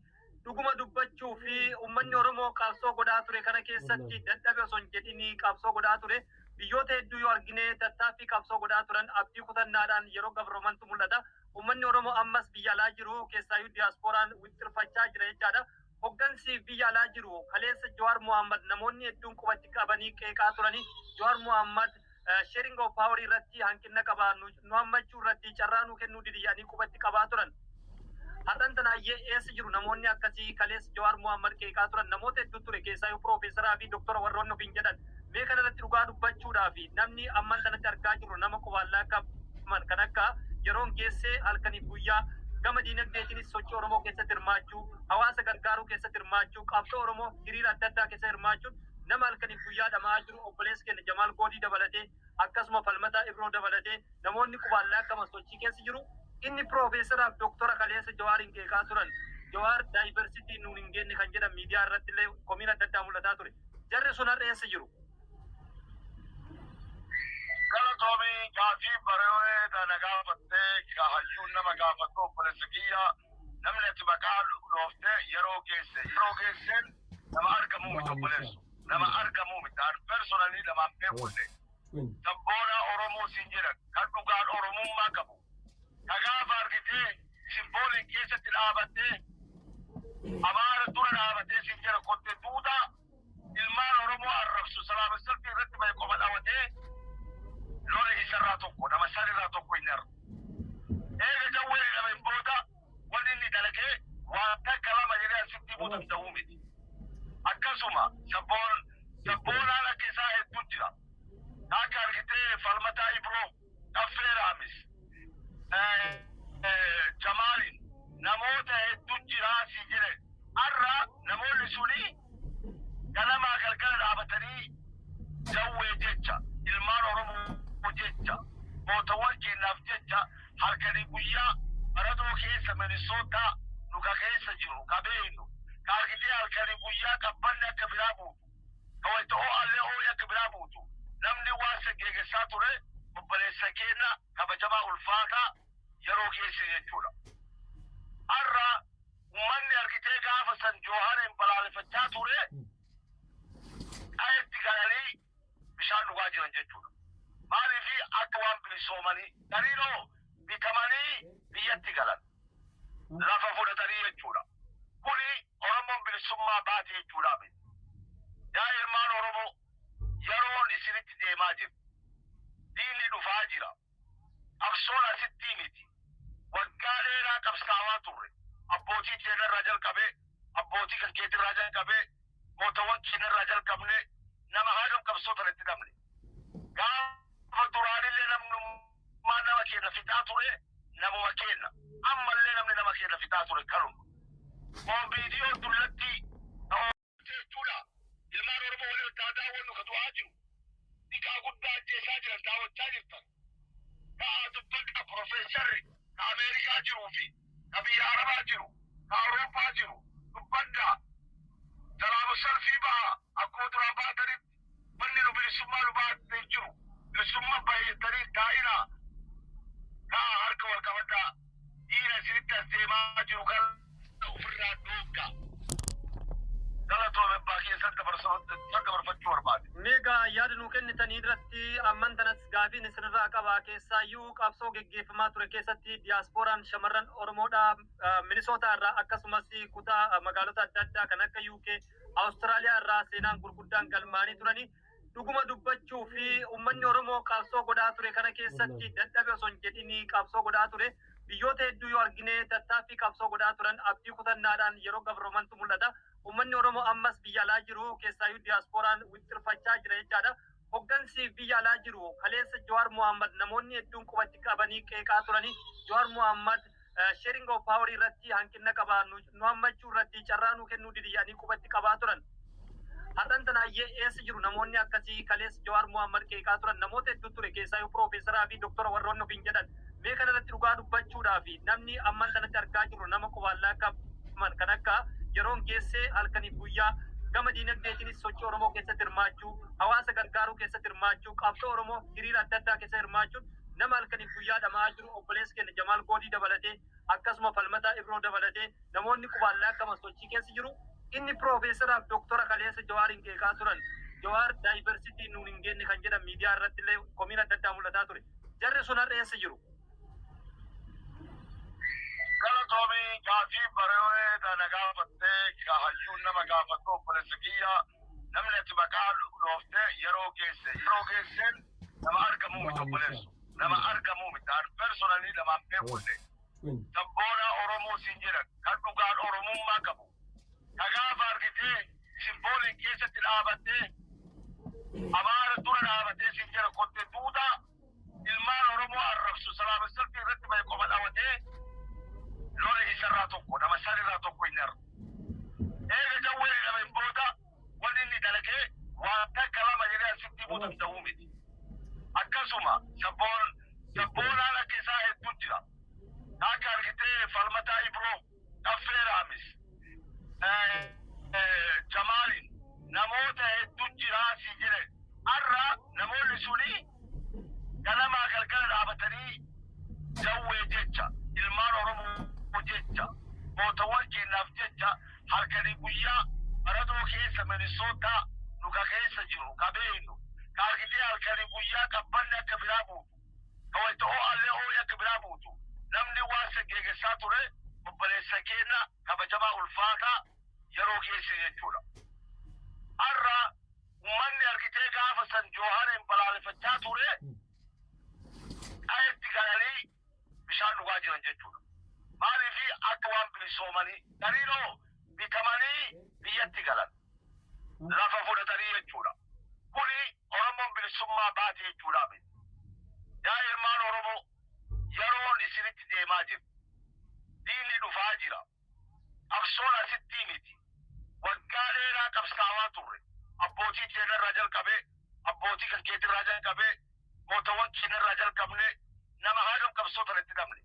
dhuguma dubbachuu fi uummanni Oromoo qabsoo godhaa ture kana keessatti dadhabe osoo hin jedhini qabsoo godhaa ture. Biyyoota hedduu yoo argine tattaaffii qabsoo godhaa turan abdii kutannaadhaan yeroo gabroomantu mul'ata. Uummanni Oromoo ammas biyya alaa jiru keessaayyuu diyaaspooraan wixxirfachaa jira jechaadha. Hoggansi biyya alaa jiru kaleessa Jawaar Mohaammed namoonni hedduun qubatti qabanii qeeqaa turanii Jawaar Mohaammed sharing of power irratti hanqina qabaa nu hammachuu irratti carraa nu kennuu didiyanii qubatti qabaa turan. Har'an tanaayyee eessa jiru namoonni akkasii kaleessa Jawaar Mohaammed qeeqaa turan namoota hedduu ture keessaayyuu piroofeesaraa fi doktora warroonni ofiin jedhan. Mee kanarratti dhugaa dubbachuudhaa fi namni amman kanatti argaa jiru nama qubaallaa qaban kan akka yeroon geessee halkaniif guyyaa gama diinagdeetiinis sochii Oromoo keessatti hirmaachuu hawaasa gargaaruu keessatti hirmaachuu qabsoo Oromoo hiriira adda addaa keessa hirmaachuun nama halkaniif guyyaa dhamaa jiru obboleessi keenya Jamaal Goodii dabalatee akkasuma Falmataa Ibroo dabalatee namoonni qubaallaa qaban sochii keessa jiru inni piroofeesaraaf doktora kaleessa Jawaariin qeeqaa turan Jawaar daayivarsitii nuun hin geenye kan jedhan miidiyaa irratti illee komiin adda addaa mul'ataa ture jarri sun har'a eessa jiru? Galatoomii gaafii bareedee kana gaafattee hayyuun nama gaafatu obboleessa kiyya namni ati maqaa dhooftee yeroo geesseen nama argamuu miti obboleessu. Nama argamuu miti. An personally namaan beekullee. Sabboona Oromoo siin jedhan kan dhugaan Oromummaa qabu. Kagaafa argitee simbooliin keessatti dhaabattee Amaara dura dhaabattee siin jedhan kottee duudaa ilmaan Oromoo arrabsu salaama salphii irratti bahe qoma dhaawatee lola isarraa tokko nama sanirraa tokko hin argu. Eega jawwee nama hin booda wanni inni dalagee waan takka lama jedhee asitti himuu danda'uu miti. Akkasuma sabboonaan akka isaa hedduu jira. Akka argitee falmataa Ibroo Dhaffee Raamis Jamaaliin namoota hedduu jiraa si jedhe har'a namoonni suni ganamaa galgala dhaabatanii jawwee jecha ilmaan Oromoo jecha mootawwan keenyaaf jecha halkanii guyyaa baradoo keessa Minisootaa nuka keessa jiru qabeenu ka argitee halkanii guyyaa qabbanni akka biraa buutu kawayta allee ooyi akka biraa buutu namni waan saggeessaa ture obboleessa keenya kabajamaa ulfaataa yeroo keessa jechuudha. Har'a uummanni argitee gaafa san Joohariin balaaleffachaa ture qayetti galanii bishaan dhugaa jiran jechuudha. Maaliif akka waan bilisoomanii dariiroo bitamanii biyyatti galan lafa fudhatanii jechuudha. Kuni Oromoon bilisummaa baate jechuudha. Yaa ilmaan Oromoo yeroon isinitti deemaa jiru. Diinni dhufaa jira. Qabsoon asitti miti. Waggaa dheeraa qabsaawaa turre. Abbootii keenyarraa jalqabee, abbootii kan keetirraa jalqabee, mootawwan keenyarraa jalqabnee nama haadham qabsoo tanatti dhabne. Gaafa duraanillee namnummaa nama keenya fixaa ture, namuma keenya. Ammallee namni nama keenya fixaa ture kanuma. Viidiyoo dullatti jechuudha. Ilmaan Oromoo waliin daawwannu ka du'aa jiru. Dhiqaa guddaa ajjeesaa jiran daawwachaa jirtan. Kaa dubbadha Profeesarri ka Ameerikaa jiruu fi ka biyya Arabaa jiru, ka Awurooppaa jiru, dubbadha. Salaama salfii ba'a akkuma duraan baatanitti wanni nu bilisummaa nu baatee jiru. Bilisummaa baay'atanii taa'inaa kaa harka wal qabadhaa. Dhiira isinitti as deemaa jiru kan ofirraa dhooggaa. Galatoome baakii santa barfachuu barbaade. Meegaa yaada nuu kennitanii irratti amman tanas gaafiin isinirraa qabaa keessaayyuu qabsoo geggeeffamaa ture keessatti diyaaspooraan shamarran Oromoodhaa Minisootaa irraa akkasumas kutaa magaalota adda addaa kan akka UK, Awustiraaliyaa irraa seenaan gurguddaan galmaanii turanii dhuguma dubbachuu fi uummanni Oromoo qabsoo godhaa ture kana keessatti dadhabe osoo hin jedhini qabsoo godhaa ture. Biyyoota hedduu yoo argine tattaaffii qabsoo godhaa turan abdii kutannaadhaan yeroo gabroomantu mul'ata. Uummanni Oromoo ammas biyya alaa jiru keessaayyuu diyaaspooraan wixxirfachaa jira jechaadha. Hoggansi biyya alaa jiru kaleessa Jawaar Mohammad namoonni hedduun qubatti qabanii qeeqaa turanii Jawaar Mohammad sharing of power irratti hanqina qabaa nu hammachuu irratti carraa nu kennuu didiyanii qubatti qabaa turan. Har'an tanaayyee eessa jiru namoonni akkasii kaleessa Jawaar Mohammad qeeqaa turan namoota hedduu ture keessaayyuu Piroofeesaraa fi Doktora warroonni ofiin jedhan. Mee kanarratti dhugaa dubbachuudhaa fi namni amman kanatti argaa jiru nama qubaallaa qaban kan akka yeroon geessee halkaniif guyyaa gama diinagdeetiinis sochii Oromoo keessatti hirmaachuu, hawaasa gargaaruu keessatti hirmaachuu, qabsoo Oromoo hiriira adda addaa keessa hirmaachuun nama halkaniif guyyaa dhamaa jiru obboleessi keenya Jamaal Goodii dabalatee akkasuma falmataa Ibroo dabalatee namoonni qubaallaa qaban sochii keessa jiru. Inni Piroofeesaraaf Doktora kaleessa Jawaariin qeeqaa turan. Jawaar daayivarsiitii nuun hin geenye kan jedhan miidiyaa irratti illee komiin adda addaa mul'ataa ture. Jarri sun har'a eessa jiru? Galatoomii gaafii bareedee kana gaafattee hayyuun nama gaafattu obboleessa kiyya namni ati maqaa dhooftee yeroo geesseen nama argamuu miti obboleessu. Nama argamuu miti. An personally namaan beekullee. Sabboona Oromoo siin jedhan kan dhugaan Oromummaa qabu. Kagaafa argitee simbooliin keessatti dhaabattee Amaara dura dhaabattee siin jedhan kottee duudaa ilmaan Oromoo arrabsu salaama salphii irratti bahe qoma dhaawatee lola isarraa tokko nama sanirraa tokko hin argu. Eega jawwee nama hin booda wanni inni dalagee waan takka lama jedhee asitti himuu danda'uu miti. Akkasuma sabboonaan akka isaa hedduu jira. Akka argitee falmataa Ibroo Dhaffee Raamis Jamaaliin namoota hedduu jiraa si jedhe har'a namoonni suni ganamaa galgala dhaabatanii jawwee jecha ilmaan Oromoo jecha mootawwan keenyaaf jecha halkanii guyyaa baradoo keessa Minnesota nuka keessa jiru qabeenu kaargitee halkanii guyyaa qabbanni akka biraa buutu kawayta allee ooyi akka biraa buutu namni waan saggeessaa ture obboleessa keenya kabajamaa ulfaataa yeroo geesse jechuudha. Har'a ummanni argitee gaafa san Joohariin balaaleffachaa ture qayetti galanii bishaan dhugaa jiran jechuudha. Maaliifi akka waan bilisoomanii dariiroo bitamanii biyyatti galan lafa fudhatanii jechuudha. Kuni Oromoon bilisummaa baate jechuudha. Yaa ilmaan Oromoo yeroon isinitti deemaa jiru. Diinni dhufaa jira. Qabsoon asittii miti. Waggaa dheeraa qabsaawaa turre. Abbootii keenyarraa jalqabee, abbootii kan keetirraa jalqabee, mootawwan keenyarraa jalqabnee nama haadham qabsoo tanatti dhabne.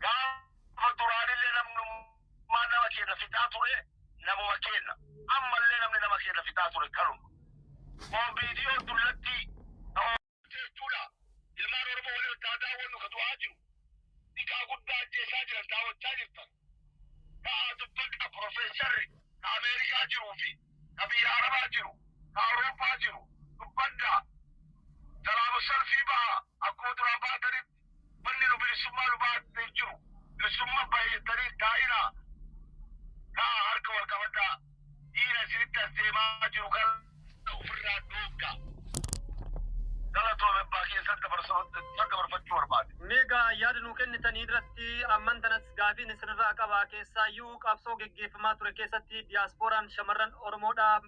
Gaafa duraanillee namnummaa nama keenya fixaa ture, namuma keenya. Ammallee namni nama keenya fixaa ture kanuma. Viidiyoo dullatti jechuudha. Ilmaan Oromoo walii wajjin daawwannu kan du'aa jiru. Dhiqaa guddaa ajjeesaa jiran daawwachaa jirtan. Kaa dubbadha Profeesarri ka Ameerikaa jiruu fi ka biyya Arabaa jiru, ka Awurooppaa jiru, dubbadha. Salaamu salfii ba'a akkuma duraan baatanitti wanni nu bilisummaa nu baatee jiru. Bilisummaa baay'atanii taa'ina. Kaa harka wal qabadhaa. Dhiira isinitti as deemaa jiru kan ofirraa dhooggaa. Galatoome abbaa keessatti dabarfachuu barbaade. Meegaa yaada nuu kennitanii irratti amman tanas gaafiin isinirraa qabaa keessaayyuu qabsoo geggeeffamaa ture keessatti diyaaspooraan shamarran Oromoodhaa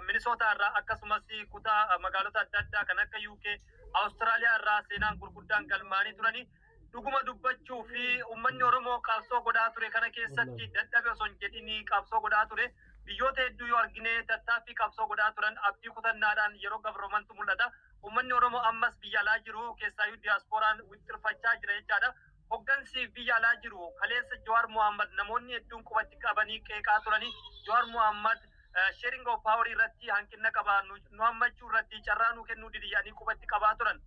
Minisootaa irraa akkasumas kutaa magaalota adda addaa kan akka UK, Awustiraaliyaa irraa seenaan gurguddaan galmaanii turanii dhuguma dubbachuu fi uummanni Oromoo qabsoo godhaa ture kana keessatti dadhabe osoo hin jedhini qabsoo godhaa ture. Biyyoota hedduu yoo argine tattaaffii qabsoo godhaa turan abdii kutannaadhaan yeroo gabroomantu mul'ata. Uummanni Oromoo ammas biyya alaa jiru keessaayyuu diyaaspooraan wixxirfachaa jira jechaadha. Hoggansi biyya alaa jiru kaleessa Jawaar Mohammad namoonni hedduun qubatti qabanii qeeqaa turanii Jawaar Mohammad sharing of power irratti hanqina qabaa nu hammachuu irratti carraa nu kennuu didiyanii qubatti qabaa turan.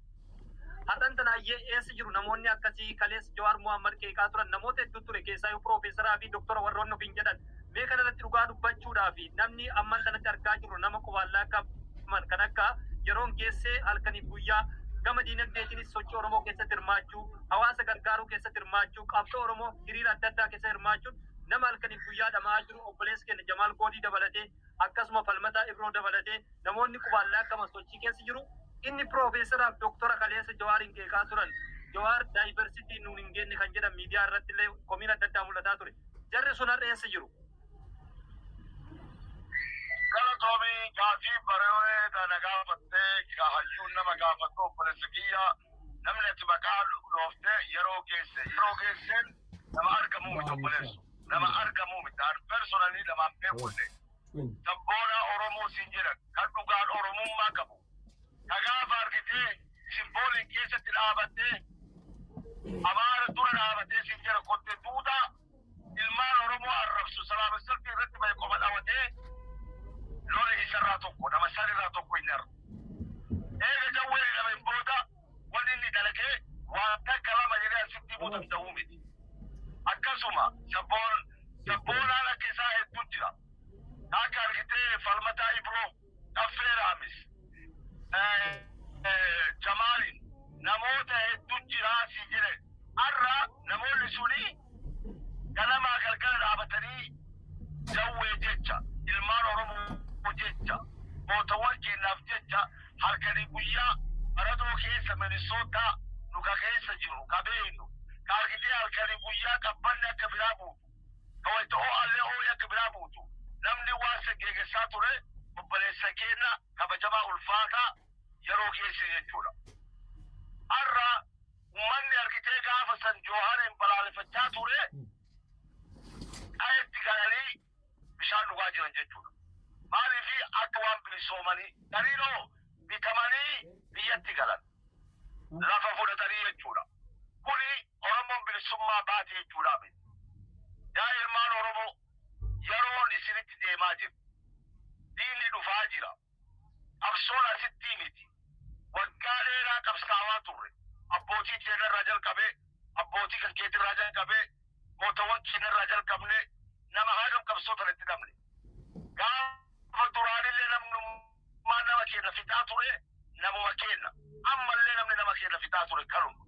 Har'an tanaayyee eessa jiru namoonni akkasii kaleessa Jawaar Mohammad qeeqaa turan namoota hedduu ture keessaayyuu Piroofeesaraa fi Doktora warroonni ofiin jedhan. Mee kanarratti dhugaa dubbachuudhaa fi namni amman kanatti argaa jiru nama qubaallaa qaban kan akka yeroon geessee halkaniif guyyaa gama diinagdeetiinis sochii Oromoo keessatti hirmaachuu, hawaasa gargaaruu keessatti hirmaachuu, qabsoo Oromoo hiriira adda addaa keessa hirmaachuun nama halkaniif guyyaa dhamaa jiru obboleessi keenya Jamaal Goodii dabalatee akkasuma Falmataa Ibroo dabalatee namoonni qubaallaa qaban sochii keessa jiru. Inni Piroofeesaraaf Doktora kaleessa Jawaariin qeeqaa turan. Jawaar daayivarsitii nuun hin geenye kan jedhan miidiyaa irratti illee komiin adda addaa mul'ataa ture. Jarri sun har'a eessa jiru? Galatoomii gaafii bareedee kana gaafattee hayyuun nama gaafattu obboleessa kiyya namni ati maqaa dhooftee yeroo geesseen nama argamuu miti obboleessu. Nama argamuu miti. An personally namaan beekunne. Sabboona Oromoo siin jedhan kan dhugaan Oromummaa qabu. Ka gaafa argitee simbooliin keessatti dhaabattee Amaara dura dhaabattee siin jedhan kottee duudaa ilmaan Oromoo arrabsu salaama salfii irratti bahe qoma dhaawatee lore isarraa tokko nama sanirraa tokko hin argu. Eega jawweeri nama hin booda wanni inni dalagee waan takka lama jedhee asitti himuu danda'uu miti. Akkasuma sabboonaan akka isaa hedduu jira. Akka argitee Falmataa Ibroo, Dhaffee Raamis, Jamaaliin namoota hedduu jiraa si jedhe. Har'a namoonni suni ganamaa galgala dhaabatanii jawwee jecha ilmaan Oromoo jecha mootawwan keenyaaf jecha halkanii guyyaa baradoo keessa Minnesota nuka keessa jiru qabeenu kaargitee halkanii guyyaa qabbanni akka biraa buutu kawayta allee ooyi akka biraa buutu namni waan saggeessaa ture obboleessa keenya kabajamaa ulfaataa yeroo geesse jechuudha. Har'a ummanni argitee gaafa san Joohariin balaaleffachaa ture qayetti galanii bishaan dhugaa jiran jechuudha. Maaliifi akka waan bilisoomanii dariiroo bitamanii biyyatti galan lafa fudhatanii jechuudha. Kuni Oromoon bilisummaa baate jechuudha. Yaa ilmaan Oromoo yeroon isinitti deemaa jiru. Diinni dhufaa jira. Qabsoon asittii miti. Waggaa dheeraa qabsaawaa turre. Abbootii keenyarraa jalqabee, abbootii kan keetirraa jalqabee, mootawwan keenyarraa jalqabnee nama haadham qabsoo tanatti dhabne. Gaafa duraalillee namnummaa nama keenya fixaa ture namuma keenya ammallee namni nama keenya fixaa ture kanuma.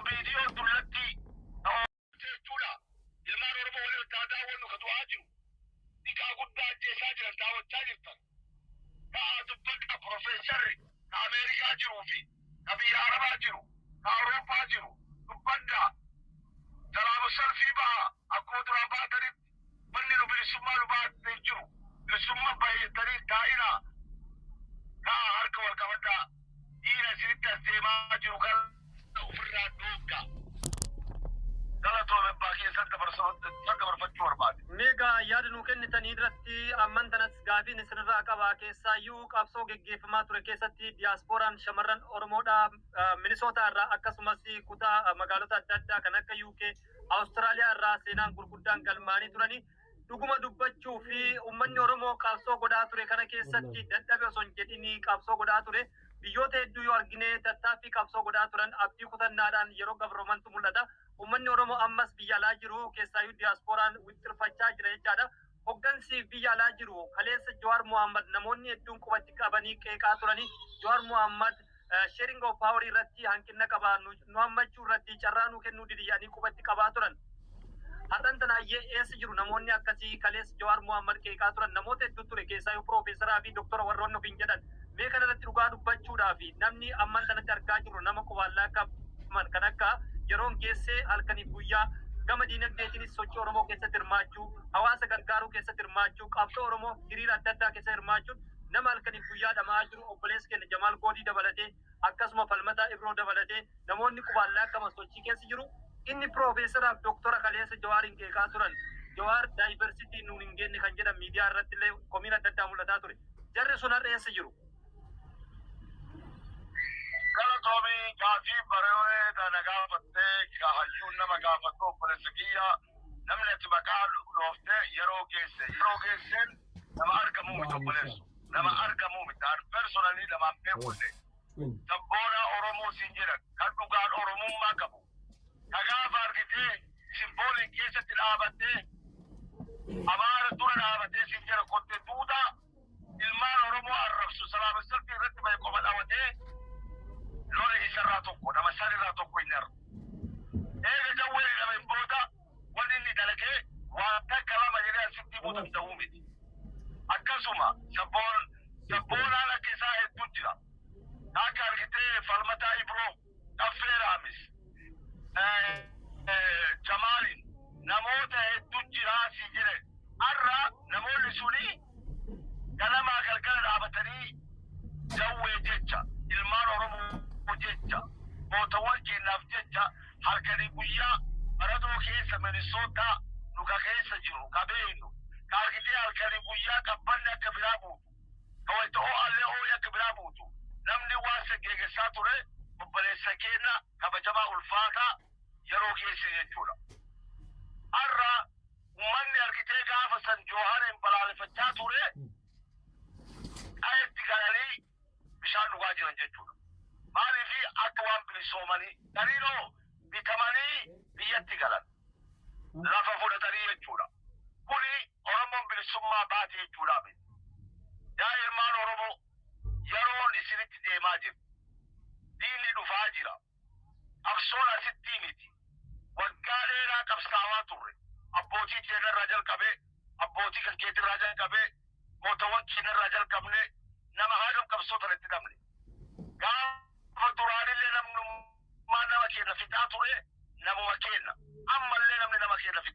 Viidiyoo dullatti jechuudha. Ilmaan Oromoo waliin taa daawwannu ka du'aa jiru. Dhiqaa guddaa ajjeesaa jiran daawwachaa jirtan. Kaa dubbadha Profeesarri ka Ameerikaa jiruu fi ka biyya Arabaa jiru ka Awurooppaa jiru dubbadha. Salaamu salfii ba'a akkuma duraan baatanitti wanni nu bilisummaa nu baatee jiru. Bilisummaa baay'atanii taa'ina kaa harka wal qabadhaa dhiira isinitti as deemaa jiru kan ofirraa dhoogga. Galatoome abbaa keessatti dabarfachuu barbaade. Meegaa yaada nuu kennitanii irratti amman tanas gaafiin isinirraa qabaa keessaayyuu qabsoo geggeeffamaa ture keessatti diyaaspooraan shamarran Oromoodhaa Minisootaa irraa akkasumas kutaa magaalota adda addaa kan akka UK, Awustiraaliyaa irraa seenaan gurguddaan galmaanii turanii dhuguma dubbachuu fi uummanni Oromoo qabsoo godhaa ture kana keessatti dadhabe osoo hin jedhini qabsoo godhaa ture. Biyyoota hedduu yoo argine tattaaffii qabsoo godhaa turan abdii kutannaadhaan yeroo gabroomantu mul'ata. Uummanni Oromoo ammas biyya alaa jiru keessaayyuu diyaaspooraan wixxirfachaa jira jechaadha. Hoggansi biyya alaa jiru kaleessa Jawaar Mohaammed namoonni hedduun qubatti qabanii qeeqaa turanii Jawaar Mohaammed sharing of power irratti hanqina qabaa nu hammachuu irratti carraa nu kennuu didiyanii qubatti qabaa turan. Har'an tanaayyee eessa jiru namoonni akkasii kaleessa Jawaar Mohaammed qeeqaa turan namoota hedduu ture keessaayyuu Piroofeesaraa fi Doktora warroonni ofiin jedhan. Mee kanarratti dhugaa dubbachuudhaa fi namni amman kanatti argaa jiru nama qubaallaa qaban kan akka yeroon geessee halkaniif guyyaa gama diinagdeetiinis sochii Oromoo keessatti hirmaachuu, hawaasa gargaaruu keessatti hirmaachuu, qabsoo Oromoo hiriira adda addaa keessa hirmaachuun nama halkaniif guyyaa dhamaa jiru obboleessi keenya Jamaal Goodii dabalatee akkasuma Falmataa Ibroo dabalatee namoonni qubaallaa qaban sochii keessa jiru. Inni Piroofeesaraaf Doktora kaleessa Jawaariin qeeqaa turan. Jawaar daayivarsitii nuun hin geenye kan jedhan miidiyaa irratti illee komiin adda addaa mul'ataa ture. Jarri sun har'a eessa jiru? Galatoomii gaafii bareedee kana gaafattee hayyuun nama gaafattu obboleessa kiyya namni ati maqaa dhooftee yeroo geesseen nama argamuu miti obboleessu. Nama argamuu miti. An personally namaan beekunne. Sabboona Oromoo siin jedhan kan dhugaan Oromummaa qabu. Ka gaafa argitee simbooliin keessatti dhaabattee Amaara dura dhaabattee siin jedhan kottee duudaa ilmaan Oromoo arrabsu salaama salfii irratti bahe qoma dhaawatee lola isarraa tokko nama sanirraa tokko hin argu. Eega jawwee nama hin booda wanni inni dalagee waan takka lama jedhee asitti himuu danda'uu miti. Akkasuma sabboonaan akka isaa hedduu jira. Akka argitee Falmataa Ibroo, Dhaffee Raamis, Jamaaliin namoota hedduu jiraa si jedhe. Har'a namoonni suni ganamaa galgala dhaabatanii jawwee jecha ilmaan Oromoo jecha mootawwan keenyaaf jecha halkanii guyyaa baradoo keessa Minisootaa nuka keessa jiru qabeenu ka argitee halkanii guyyaa qabbanni akka biraa buutu ka wayita ho'allee ho'i akka biraa buutu namni waan saggeessaa ture obboleessa keenya kabajamaa ulfaataa yeroo geesse jechuudha. Har'a uummanni argitee gaafa san Joohariin balaaleffachaa ture qayetti galanii bishaan dhugaa jiran jechuudha. Maaliif akka waan bilisoomanii dariiroo bitamanii biyyatti galan lafa fudhatanii jechuudha. Kuni Oromoon bilisummaa baate jechuudha. Yaa ilmaan Oromoo yeroon isinitti deemaa jiru. Diinni dhufaa jira. Qabsoon asitti miti. Waggaa dheeraa qabsaawaa turre. Abbootii keenyarraa jalqabee, abbootii kan keetirraa jalqabee, mootawwan keenyarraa jalqabnee nama haadham qabsoo tanatti dhabne. Gaafa duraanillee namnummaa nama keenya fixaa ture namuma keenya. Ammallee namni nama keenya fixaa